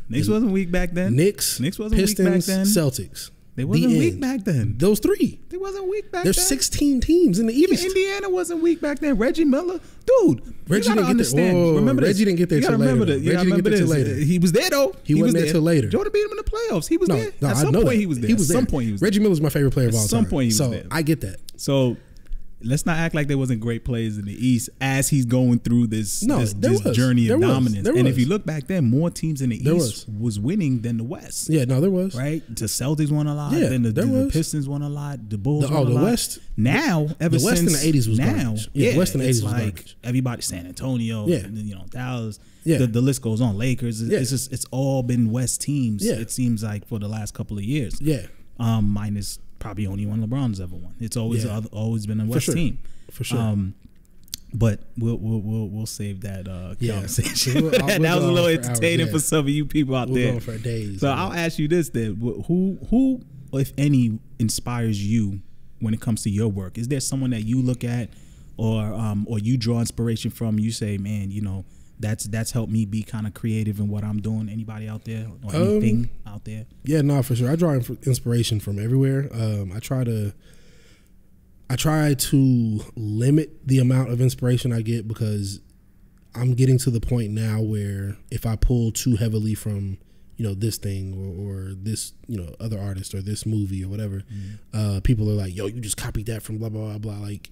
Knicks wasn't weak back then. Knicks wasn't Pistons, weak back then. Celtics. They wasn't weak back then. Those three. They wasn't weak back then. There's 16 teams in the East. Even Indiana wasn't weak back then. Reggie Miller. Dude. Reggie didn't get there. Remember Reggie didn't get there till later. You gotta remember this. He was there though. He wasn't there till later. Jordan beat him in the playoffs. He was there. No, At some point he was there. At some point he was there. Reggie Miller's my favorite player of all time. At some point he was there. So I get that. So let's not act like there wasn't great players in the East as he's going through this journey of dominance. And if you look back then, more teams in the East was winning than the West. Yeah, no, there was. Right? The Celtics won a lot. Yeah, then the Pistons won a lot. The Bulls won a lot. The West. Now, the West in the 80s was garbage. Yeah, the West in the 80s was like garbage. Everybody, San Antonio, Dallas. Yeah. The list goes on. Lakers. It's all been West teams, it seems like, for the last couple of years. Yeah. Minus probably only one LeBron's ever won. It's always been a West team. For sure. But we'll save that conversation. That was a little entertaining for some of you people out there. Going for days. So I'll ask you this then: who, if any, inspires you when it comes to your work? Is there someone that you look at, or you draw inspiration from? You say, man, that's helped me be kind of creative in what I'm doing. Anybody out there or anything out there? Yeah, no, for sure. I draw inspiration from everywhere. I try to limit the amount of inspiration I get because I'm getting to the point now where if I pull too heavily from, this thing or this, other artist or this movie or whatever, people are like, yo, you just copied that from blah, blah, blah, blah. Like,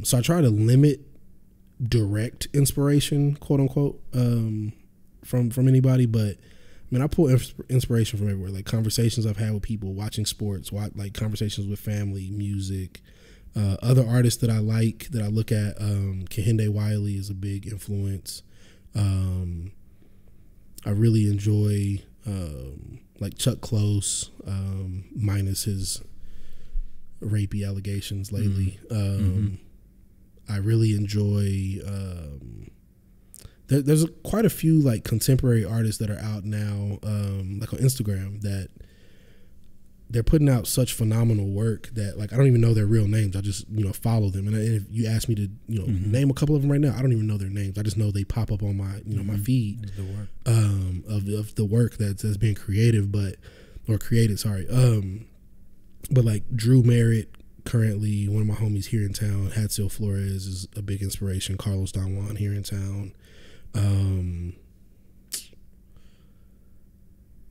so I try to limit direct inspiration, quote unquote, from anybody. But I pull inspiration from everywhere, like conversations I've had with people, watching sports, like conversations with family, music, other artists that I like, that I look at. Kehinde Wiley is a big influence. I really enjoy like Chuck Close, minus his rapey allegations lately. I really enjoy there's quite a few like contemporary artists that are out now, like on Instagram, that they're putting out such phenomenal work that like I don't even know their real names. I just follow them, and if you ask me to name a couple of them right now, I don't even know their names. I just know they pop up on my my feed of the work that's being created, created. Sorry, but like Drew Merritt. Currently, one of my homies here in town, Hatsil Flores, is a big inspiration. Carlos Don Juan here in town.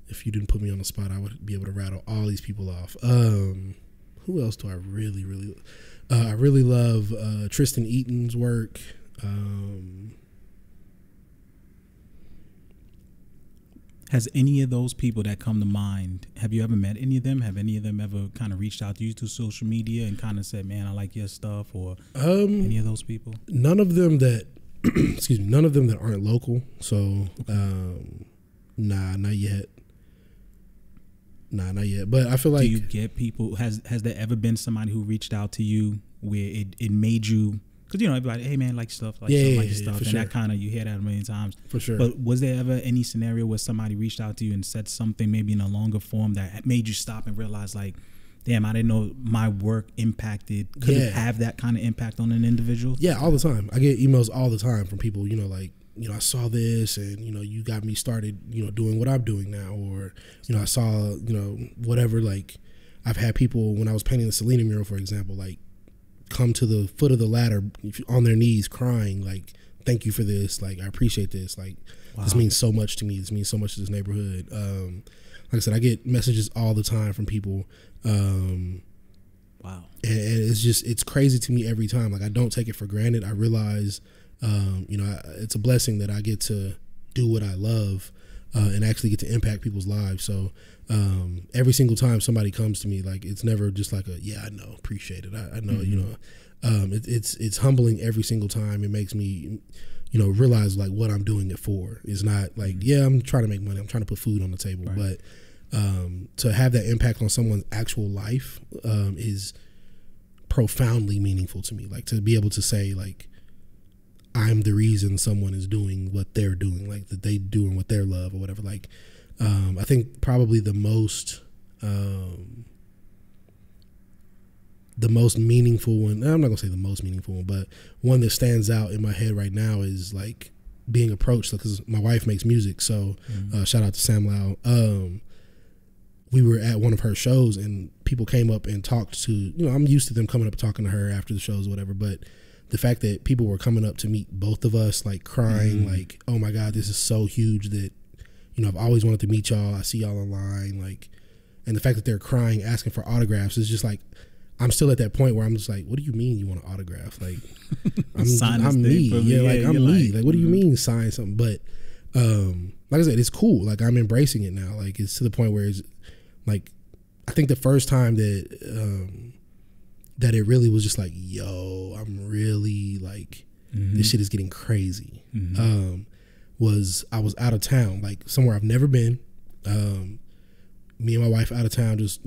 If you didn't put me on the spot, I would be able to rattle all these people off. Who else do I really, really? I really love Tristan Eaton's work. Has any of those people that come to mind, have you ever met any of them? Have any of them ever kind of reached out to you through social media and kind of said, man, I like your stuff, or any of those people? None of them that, none of them that aren't local. So, nah, not yet. Nah, not yet. But I feel like. Do you get people, has there ever been somebody who reached out to you where it made you, because everybody, hey man, like stuff, like your stuff, and that kind of, you hear that a million times. For sure. But was there ever any scenario where somebody reached out to you and said something maybe in a longer form that made you stop and realize, like, damn, I didn't know my work could it have that kind of impact on an individual? Yeah, all the time. I get emails all the time from people, like, I saw this and, you got me started, doing what I'm doing now, or, I saw, whatever. Like, I've had people, when I was painting the Selena mural, for example, like, come to the foot of the ladder on their knees crying, like, thank you for this, like, I appreciate this, like, wow. This means so much to me, this means so much to this neighborhood. like I said, I get messages all the time from people. Wow. And it's crazy to me every time. Like, I don't take it for granted. I realize, it's a blessing that I get to do what I love, and actually get to impact people's lives. So, every single time somebody comes to me, like, it's never just like I know, appreciate it. I know, it's humbling every single time. It makes me, realize like what I'm doing it for. It's not like, I'm trying to make money. I'm trying to put food on the table, right. But to have that impact on someone's actual life is profoundly meaningful to me. Like, to be able to say, like, I'm the reason someone is doing what they're doing, like that they doing what their love or whatever. Like, I think probably the most meaningful one, I'm not gonna say the most meaningful one, but one that stands out in my head right now is like being approached, because my wife makes music. So shout out to Sam Lau. We were at one of her shows and people came up and talked to, I'm used to them coming up and talking to her after the shows or whatever, but the fact that people were coming up to meet both of us, like crying, like, oh my God, this is so huge that, I've always wanted to meet y'all. I see y'all online. Like, and the fact that they're crying, asking for autographs is just like, I'm still at that point where I'm just like, what do you mean you want an autograph? Like, I'm me. Yeah, like, I'm me. Like, what do you mean sign something? But like I said, it's cool. Like, I'm embracing it now. Like, it's to the point where it's like, I think the first time that that it really was just like, yo, I'm really like, this shit is getting crazy. Was I was out of town, like somewhere I've never been. Me and my wife out of town, just,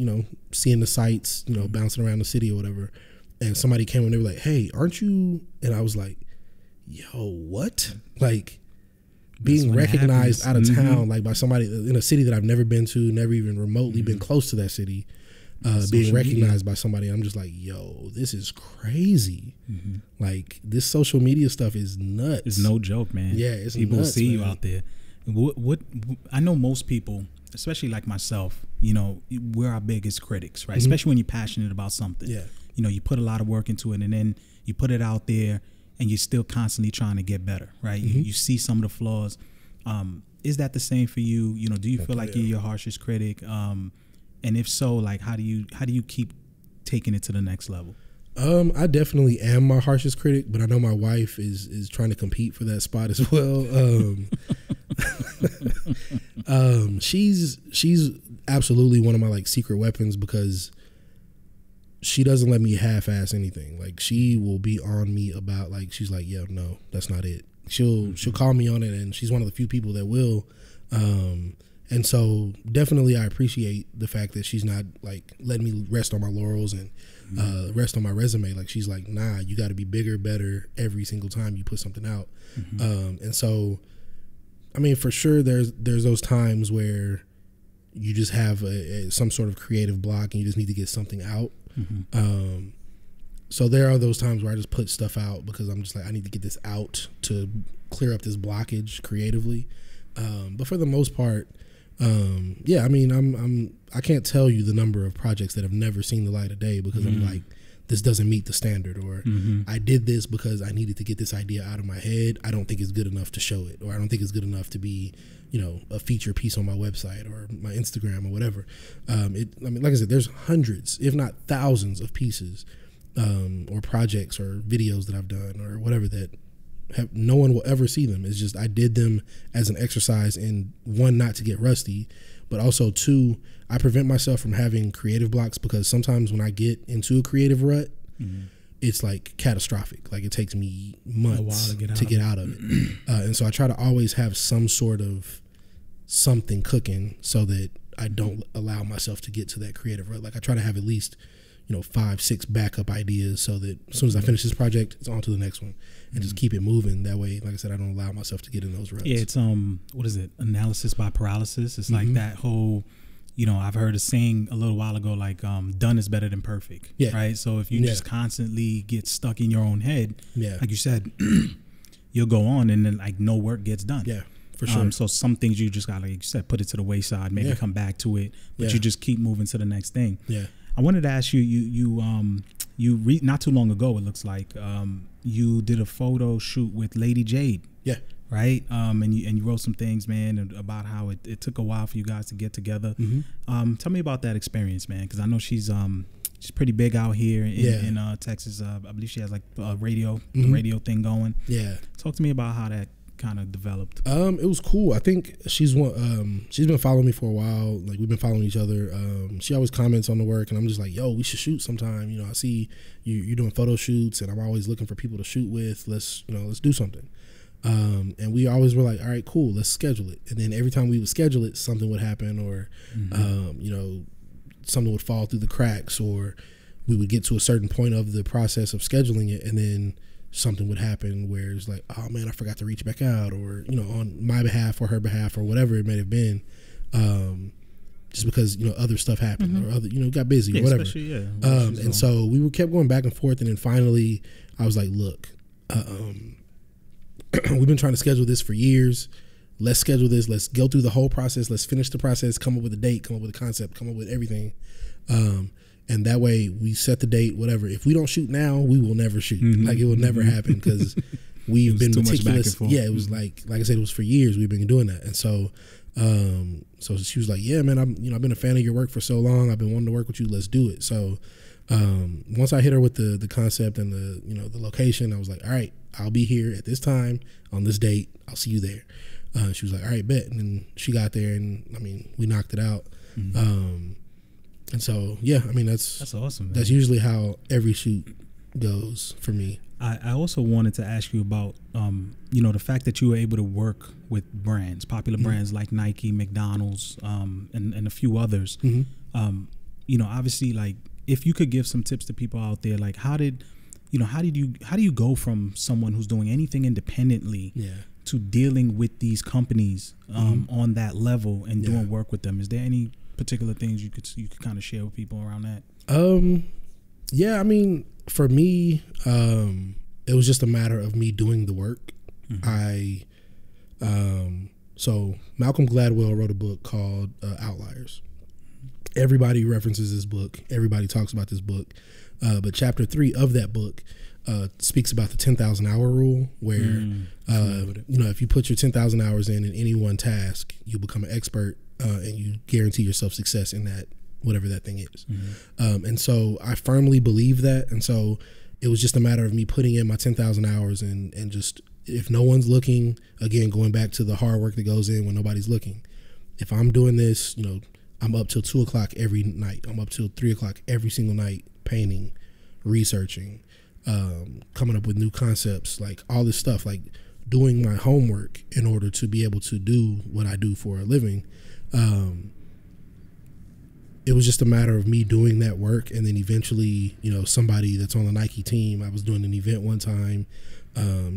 seeing the sights, bouncing around the city or whatever. And somebody came and they were like, hey, aren't you? And I was like, yo, what? Like, being recognized out of town, like by somebody in a city that I've never been to, never even remotely been close to that city, being recognized by somebody. I'm just like, yo, this is crazy. Like, this social media stuff is nuts. It's no joke, man. Yeah, it's people nuts, see man. you out there. What I know most people, especially like myself, we're our biggest critics, right? Especially when you're passionate about something. Yeah. You put a lot of work into it and then you put it out there and you're still constantly trying to get better, right? You see some of the flaws. Is that the same for you? Do you feel like you're your harshest critic? And if so, like, how do you keep taking it to the next level? I definitely am my harshest critic, but I know my wife is trying to compete for that spot as well. She's absolutely one of my like secret weapons, because she doesn't let me half-ass anything. Like, she will be on me about, like, she's like, yeah, no, that's not it. She'll call me on it, and she's one of the few people that will. And so definitely I appreciate the fact that she's not like letting me rest on my laurels and rest on my resume. Like, she's like, nah, you got to be bigger, better every single time you put something out. And so, I mean, for sure, there's those times where you just have some sort of creative block and you just need to get something out. So there are those times where I just put stuff out because I'm just like, I need to get this out to clear up this blockage creatively. But for the most part, yeah, I mean, I can't tell you the number of projects that have never seen the light of day because I'm like, this doesn't meet the standard, or I did this because I needed to get this idea out of my head. I don't think it's good enough to show it, or I don't think it's good enough to be, you know, a feature piece on my website or my Instagram or whatever. I mean, like I said, there's hundreds, if not thousands of pieces, or projects or videos that I've done or whatever that no one will ever see them. It's just, I did them as an exercise in, one, not to get rusty, but also two, I prevent myself from having creative blocks, because sometimes when I get into a creative rut, it's like catastrophic. Like, it takes me months to get out of it. And so I try to always have some sort of something cooking so that I don't allow myself to get to that creative rut. Like, I try to have at least, 5-6 backup ideas so that as soon as I finish this project, it's on to the next one, and just keep it moving. That way, like I said, I don't allow myself to get in those ruts. Yeah, it's what is it? Analysis by paralysis. It's like that whole, I've heard a saying a little while ago, like done is better than perfect. Yeah. Right. So if you just constantly get stuck in your own head, like you said, you'll go on and then like no work gets done. Yeah. For sure. So some things you just gotta, like you said, put it to the wayside, maybe come back to it, but you just keep moving to the next thing. Yeah. I wanted to ask you, not too long ago, it looks like, you did a photo shoot with Lady Jade. Yeah. right? And you wrote some things, man, about how it took a while for you guys to get together. Tell me about that experience, man, because I know she's pretty big out here in Texas. I believe she has like a radio thing going. Yeah, talk to me about how that kind of developed. It was cool. I think she's been following me for a while. Like, we've been following each other. She always comments on the work, and I'm just like, yo, we should shoot sometime. You know, I see you're doing photo shoots, and I'm always looking for people to shoot with. Let's do something. And we always were like, all right, cool, let's schedule it. And then every time we would schedule it, something would happen, or something would fall through the cracks, or we would get to a certain point of the process of scheduling it, and then something would happen where it's like, oh man, I forgot to reach back out, or on my behalf or her behalf or whatever it may have been, just because other stuff happened, or other got busy or whatever. And so we kept going back and forth, and then finally I was like, look, we've been trying to schedule this for years. Let's schedule this. Let's go through the whole process. Let's finish the process, come up with a date, come up with a concept, come up with everything. And that way we set the date, whatever. If we don't shoot now, we will never shoot. Like, it will never happen, because we've been meticulous. Yeah, it was like I said, it was for years we've been doing that. And so so she was like, yeah, man, I've been a fan of your work for so long. I've been wanting to work with you. Let's do it. So once I hit her with the concept and the location, I was like, all right, I'll be here at this time on this date. I'll see you there. She was like, all right, bet. And then she got there, and we knocked it out. And so, yeah, that's awesome, man. That's usually how every shoot goes for me. I also wanted to ask you about, the fact that you were able to work with brands, popular brands like Nike, McDonald's, and a few others. Obviously, like, if you could give some tips to people out there, like, how do you go from someone who's doing anything independently to dealing with these companies on that level and doing work with them? Is there any particular things you could kind of share with people around that? For me, it was just a matter of me doing the work. So Malcolm Gladwell wrote a book called Outliers. Everybody references this book. Everybody talks about this book. But chapter 3 of that book speaks about the 10,000 hour rule, where if you put your 10,000 hours in any one task, you become an expert, and you guarantee yourself success in that, whatever that thing is. And so I firmly believe that. And so it was just a matter of me putting in my 10,000 hours, and just, if no one's looking, again, going back to the hard work that goes in when nobody's looking. If I'm doing this, I'm up till 2:00 every night. I'm up till 3:00 every single night, painting, researching, coming up with new concepts, like all this stuff, like doing my homework in order to be able to do what I do for a living. It was just a matter of me doing that work, and then eventually, somebody that's on the Nike team, I was doing an event one time,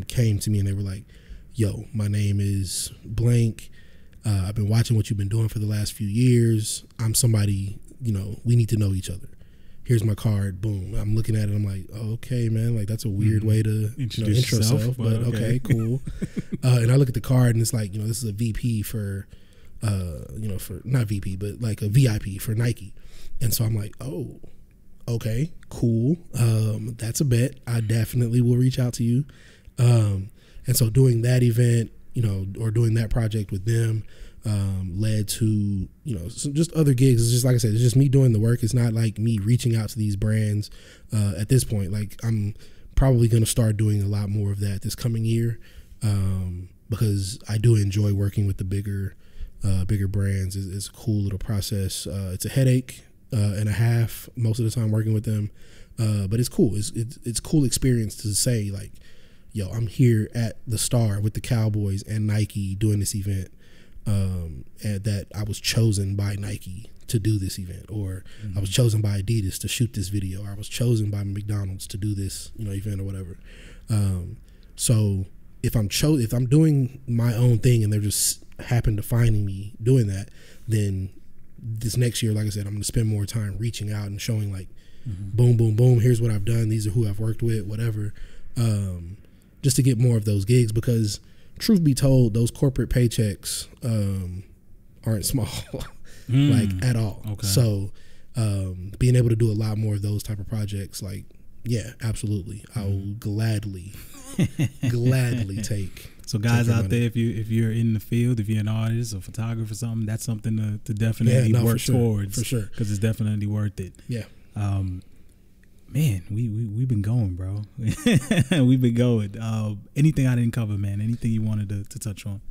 came to me and they were like, yo, my name is blank. I've been watching what you've been doing for the last few years. I'm somebody, we need to know each other. Here's my card. Boom. I'm looking at it. I'm like, oh, okay, man. Like, that's a weird way to intro yourself, but okay, cool. And I look at the card, and it's like, this is a VP for, for not VP, but like a VIP for Nike. And so I'm like, oh, okay, cool. That's a bet. I definitely will reach out to you. And so doing that event, or doing that project with them, led to, some just other gigs. It's just, like I said, it's just me doing the work. It's not like me reaching out to these brands at this point. Like, I'm probably going to start doing a lot more of that this coming year, because I do enjoy working with the bigger brands. It's a cool little process. It's a headache and a half most of the time working with them, but it's cool. It's cool experience to say, like, yo, I'm here at the Star with the Cowboys and Nike doing this event, and that I was chosen by Nike to do this event, or I was chosen by Adidas to shoot this video, or I was chosen by McDonald's to do this, event or whatever. So if I'm doing my own thing and they're just happen to finding me doing that, then this next year, like I said, I'm going to spend more time reaching out and showing, like, boom, boom, boom, here's what I've done. These are who I've worked with, whatever. Just to get more of those gigs, because truth be told, those corporate paychecks aren't small, like, at all. Okay. So being able to do a lot more of those type of projects, like, yeah, absolutely. I will gladly take So guys out there, if you're in the field, if you're an artist or photographer or something, that's something to definitely work towards. For sure. Because it's definitely worth it. Yeah. Man, we've been going, bro. We've been going. Anything I didn't cover, man? Anything you wanted to touch on?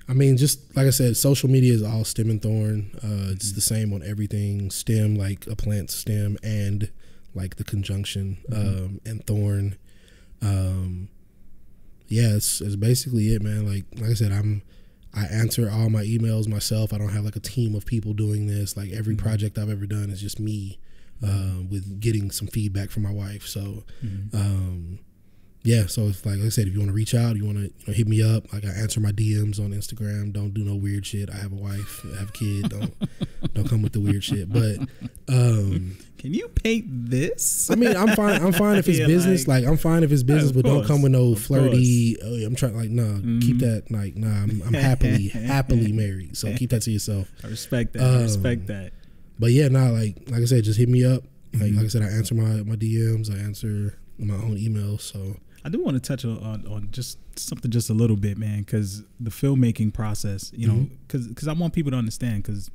I mean, just like I said, social media is all stem and thorn. It's the same on everything. Stem, like a plant's stem, and like the conjunction, and thorn. Yeah, it's basically it, man. Like I said, I answer all my emails myself. I don't have like a team of people doing this. Like every project I've ever done is just me, with getting some feedback from my wife. So, yeah. So it's like I said, if you want to reach out, you want to hit me up. Like I answer my DMs on Instagram. Don't do no weird shit. I have a wife. I have a kid. Don't come with the weird shit. But can you paint this? I mean, I'm fine if it's business. Like I'm fine if it's business, but don't come with no flirty. Oh, I'm trying. Like keep that. Like I'm happily married. So keep that to yourself. I respect that. I respect that. But yeah, like I said, just hit me up. Like I said, I answer my DMs. I answer my own emails. So I do want to touch on just something just a little bit, man, because the filmmaking process, you know, because I want people to understand, because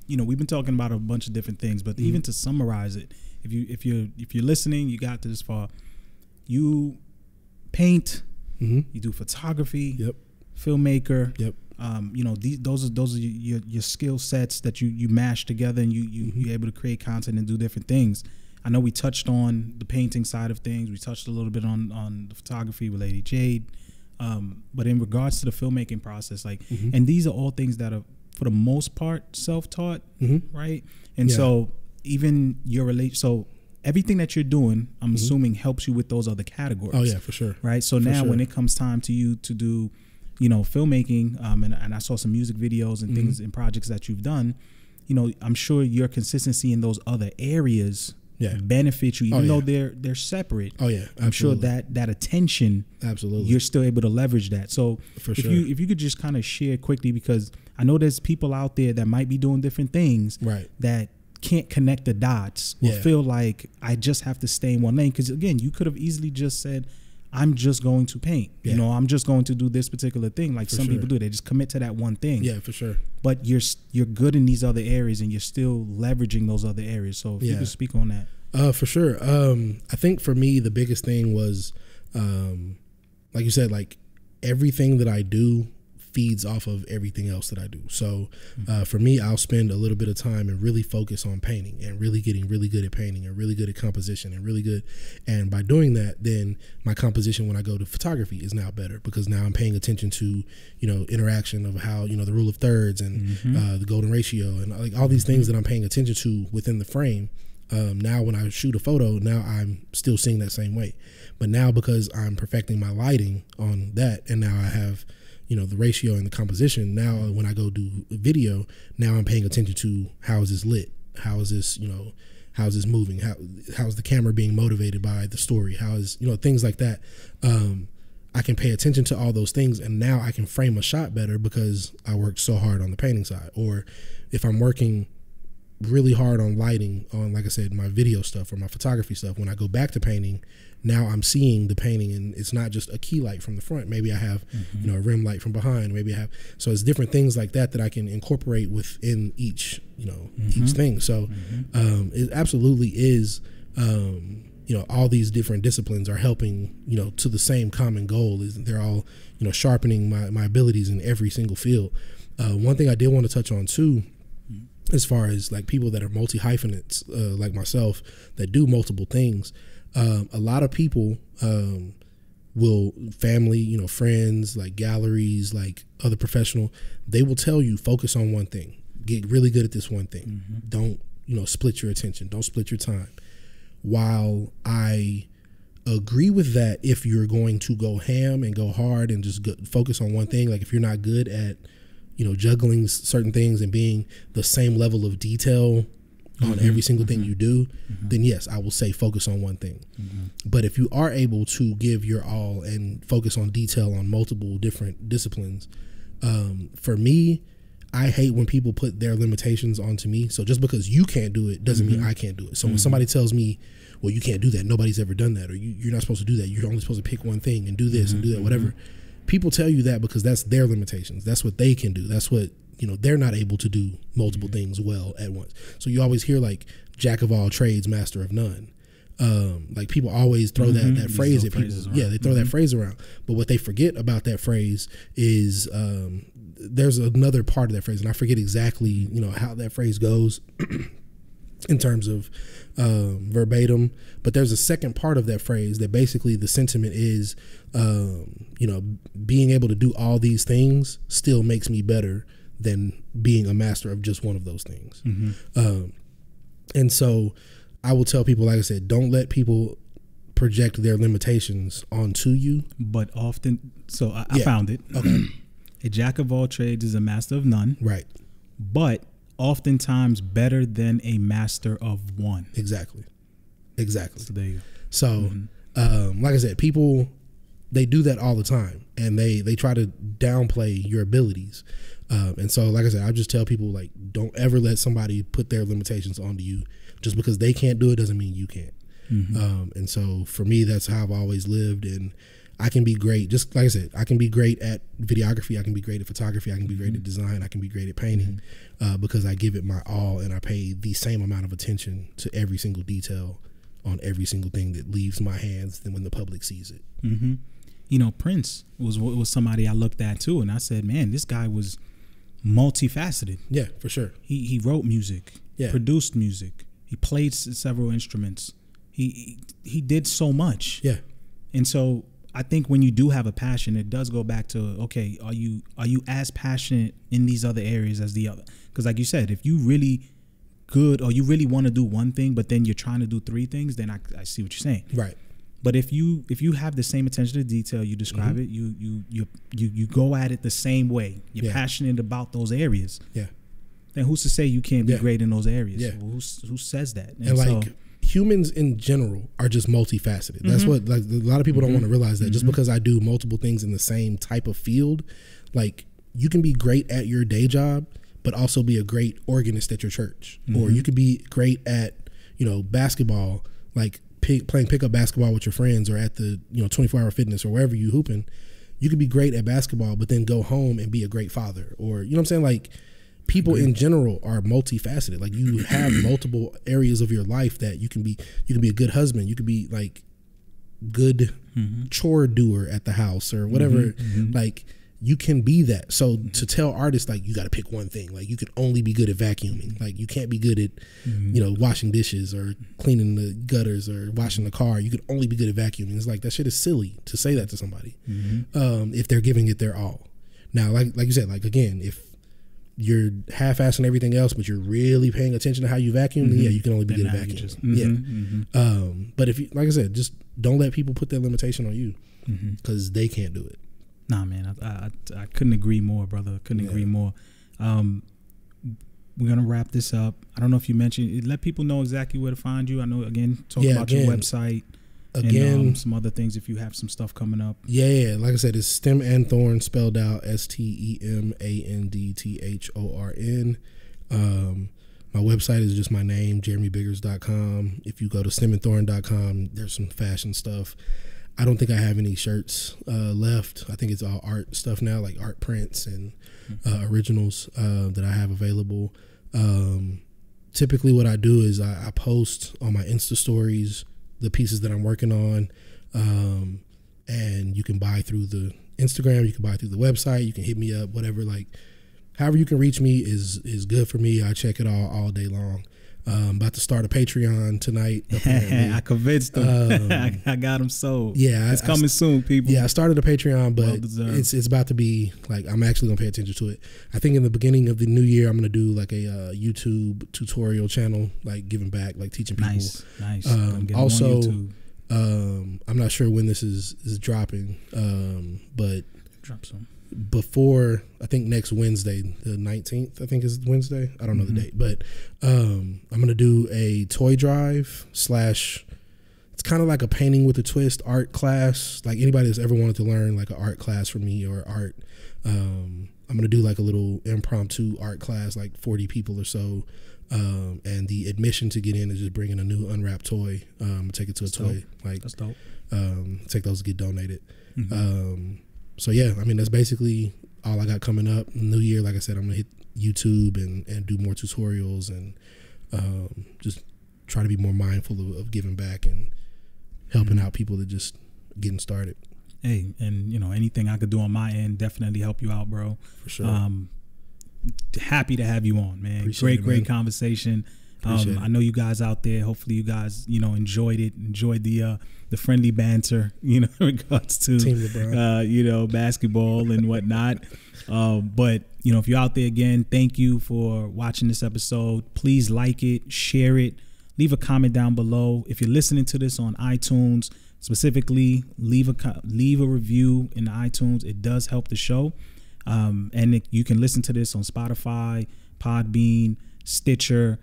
we've been talking about a bunch of different things, but even to summarize it, if you're listening, you got this far, you paint, you do photography, filmmaker, those are your skill sets that you mash together, and you're able to create content and do different things. I know we touched on the painting side of things. We touched a little bit on the photography with Lady Jade. But in regards to the filmmaking process, like, and these are all things that are, for the most part, self-taught, right? And so even so everything that you're doing, I'm assuming, helps you with those other categories. Oh yeah, for sure. Right. So now when it comes time to you to do, filmmaking, and I saw some music videos and things and projects that you've done, I'm sure your consistency in those other areas benefit you, even though they're separate. Oh yeah, absolutely. I'm sure that attention, absolutely, you're still able to leverage that. So if you could just kind of share quickly, because I know there's people out there that might be doing different things, right, that can't connect the dots or feel like I just have to stay in one lane. Because again, you could have easily just said, I'm just going to paint. I'm just going to do this particular thing. Like some people do. They just commit to that one thing. Yeah, for sure. But you're good in these other areas, and you're still leveraging those other areas. So if you could speak on that. For sure. I think for me, the biggest thing was, like you said, like everything that I do feeds off of everything else that I do. So for me, I'll spend a little bit of time and really focus on painting and really getting really good at painting and really good at composition and really good. And by doing that, then my composition when I go to photography is now better, because now I'm paying attention to, interaction of how, the rule of thirds and the golden ratio and like all these things that I'm paying attention to within the frame. Now when I shoot a photo, now I'm still seeing that same way. But now because I'm perfecting my lighting on that, and now I have the ratio and the composition, now when I go do video, now I'm paying attention to how is this lit, how is this how is this moving, how is the camera being motivated by the story, how is things like that. I can pay attention to all those things, and now I can frame a shot better because I worked so hard on the painting side. Or if I'm working really hard on lighting on, like I said, my video stuff or my photography stuff, when I go back to painting, now I'm seeing the painting, and it's not just a key light from the front. Maybe I have a rim light from behind. Maybe I have, so it's different things like that I can incorporate within each each thing. So it absolutely is all these different disciplines are helping to the same common goal. Is they're all sharpening my abilities in every single field. One thing I did want to touch on too, as far as like people that are multi-hyphenates like myself that do multiple things, a lot of people will, family, friends, like galleries, like other professional, they will tell you focus on one thing, get really good at this one thing. Don't split your attention, don't split your time. While I agree with that, if you're going to go ham and go hard and just focus on one thing, like if you're not good at juggling certain things and being the same level of detail on every single thing you do, then yes, I will say focus on one thing. But if you are able to give your all and focus on detail on multiple different disciplines, for me, I hate when people put their limitations onto me. So just because you can't do it doesn't mean I can't do it. So when somebody tells me, well, you can't do that, nobody's ever done that, or you're not supposed to do that, you're only supposed to pick one thing and do this and do that, whatever. People tell you that because that's their limitations. That's what they can do. That's what, you know, they're not able to do multiple things well at once. So you always hear like jack of all trades, master of none. Like people always throw that phrase at people. Yeah, they throw that phrase around. But what they forget about that phrase is there's another part of that phrase, and I forget exactly, you know, how that phrase goes in terms of verbatim. But there's a second part of that phrase that basically the sentiment is, you know, being able to do all these things still makes me better than being a master of just one of those things. And so I will tell people, like I said, don't let people project their limitations onto you. But often, so I found it. Okay. A jack of all trades is a master of none. Right. But oftentimes better than a master of one. Exactly. So there you go. So, like I said, people, they do that all the time, and they try to downplay your abilities. And so, like I said, I just tell people, like, don't ever let somebody put their limitations onto you. Just because they can't do it doesn't mean you can't. And so for me, that's how I've always lived. And I can be great. Just like I said, I can be great at videography. I can be great at photography. I can be great at design. I can be great at painting because I give it my all, and I pay the same amount of attention to every single detail on every single thing that leaves my hands than when the public sees it. You know, Prince was somebody I looked at too, and I said, man, this guy was multifaceted. Yeah, for sure. He wrote music, produced music, he played several instruments. He did so much. Yeah. And so I think when you do have a passion, it does go back to, okay, are you as passionate in these other areas as the other? Because like you said, if you really good, or you really want to do one thing, but then you're trying to do three things, then I see what you're saying. Right. But if you have the same attention to detail, you describe it, you go at it the same way. You're passionate about those areas. Yeah. Then who's to say you can't be great in those areas? Yeah. Well, who says that? And like humans in general are just multifaceted. That's what, like, a lot of people don't want to realize that just because I do multiple things in the same type of field, like, you can be great at your day job, but also be a great organist at your church. Or you could be great at, you know, basketball, like playing pickup basketball with your friends, or at the, you know, 24-hour fitness, or wherever you hooping. You could be great at basketball, but then go home and be a great father, or, you know what I'm saying? Like, people in general are multifaceted. Like, you have multiple areas of your life that you can be a good husband. You could be like good chore doer at the house, or whatever. Like, you can be that. So to tell artists, like, you got to pick one thing, like, you can only be good at vacuuming. Like, you can't be good at, you know, washing dishes or cleaning the gutters or washing the car. You can only be good at vacuuming. It's like, that shit is silly to say that to somebody if they're giving it their all. Now, like you said, like, again, if you're half-assing everything else, but you're really paying attention to how you vacuum, then you can only be good at vacuuming. But if you, like I said, just don't let people put their limitation on you because they can't do it. Nah, man, I couldn't agree more, brother. Couldn't agree more. We're gonna wrap this up. I don't know if you mentioned, let people know exactly where to find you. I know, again, talk about your website. And some other things if you have some stuff coming up. Yeah. Like I said, it's Stem and Thorn, spelled out STEMANDTHORN. My website is just my name, jeremybiggers.com. If you go to stemandthorn.com, there's some fashion stuff. I don't think I have any shirts left. I think it's all art stuff now, like art prints and originals that I have available. Typically what I do is I post on my Insta stories the pieces that I'm working on, and you can buy through the Instagram, you can buy through the website, you can hit me up, whatever. Like, however you can reach me is good for me. I check it all day long. About to start a Patreon tonight. I convinced them. I got them sold. Yeah, it's coming soon, people. Yeah, I started a Patreon, but it's about to be, like, I'm actually gonna pay attention to it. I think in the beginning of the new year, I'm gonna do like a YouTube tutorial channel, like giving back, like teaching people. Nice. Also, I'm not sure when this is dropping, but drop some. Before, I think next Wednesday, the 19th, I think is Wednesday. I don't know the date, but I'm going to do a toy drive / it's kind of like a painting with a twist art class. Like, anybody that's ever wanted to learn like an art class from me or art, I'm I'm gonna do like a little impromptu art class, like 40 people or so. And the admission to get in is just bringing a new unwrapped toy. Take it to a toy. Like that's dope. Take those to get donated. So yeah, I mean that's basically all I got coming up. New year, like I said, I'm gonna hit YouTube and do more tutorials and just try to be more mindful of giving back and helping out people that just getting started. Hey, and anything I could do on my end, definitely help you out, bro. For sure. Happy to have you on, man. Appreciate it, great man. Conversation. Appreciate I know you guys out there, hopefully you guys, enjoyed the friendly banter, in regards to Team LeBron. basketball and whatnot. But if you're out there, again, thank you for watching this episode. Please like it, share it, leave a comment down below. If you're listening to this on iTunes, specifically, leave a review in iTunes. It does help the show. And you can listen to this on Spotify, Podbean, Stitcher,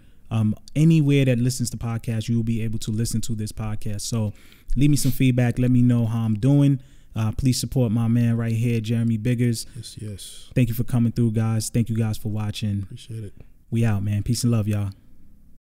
anywhere that listens to podcasts, you will be able to listen to this podcast. So leave me some feedback. Let me know how I'm doing. Please support my man right here, Jeremy Biggers. Yes. Thank you for coming through, guys. Thank you guys for watching. Appreciate it. We out, man. Peace and love, y'all.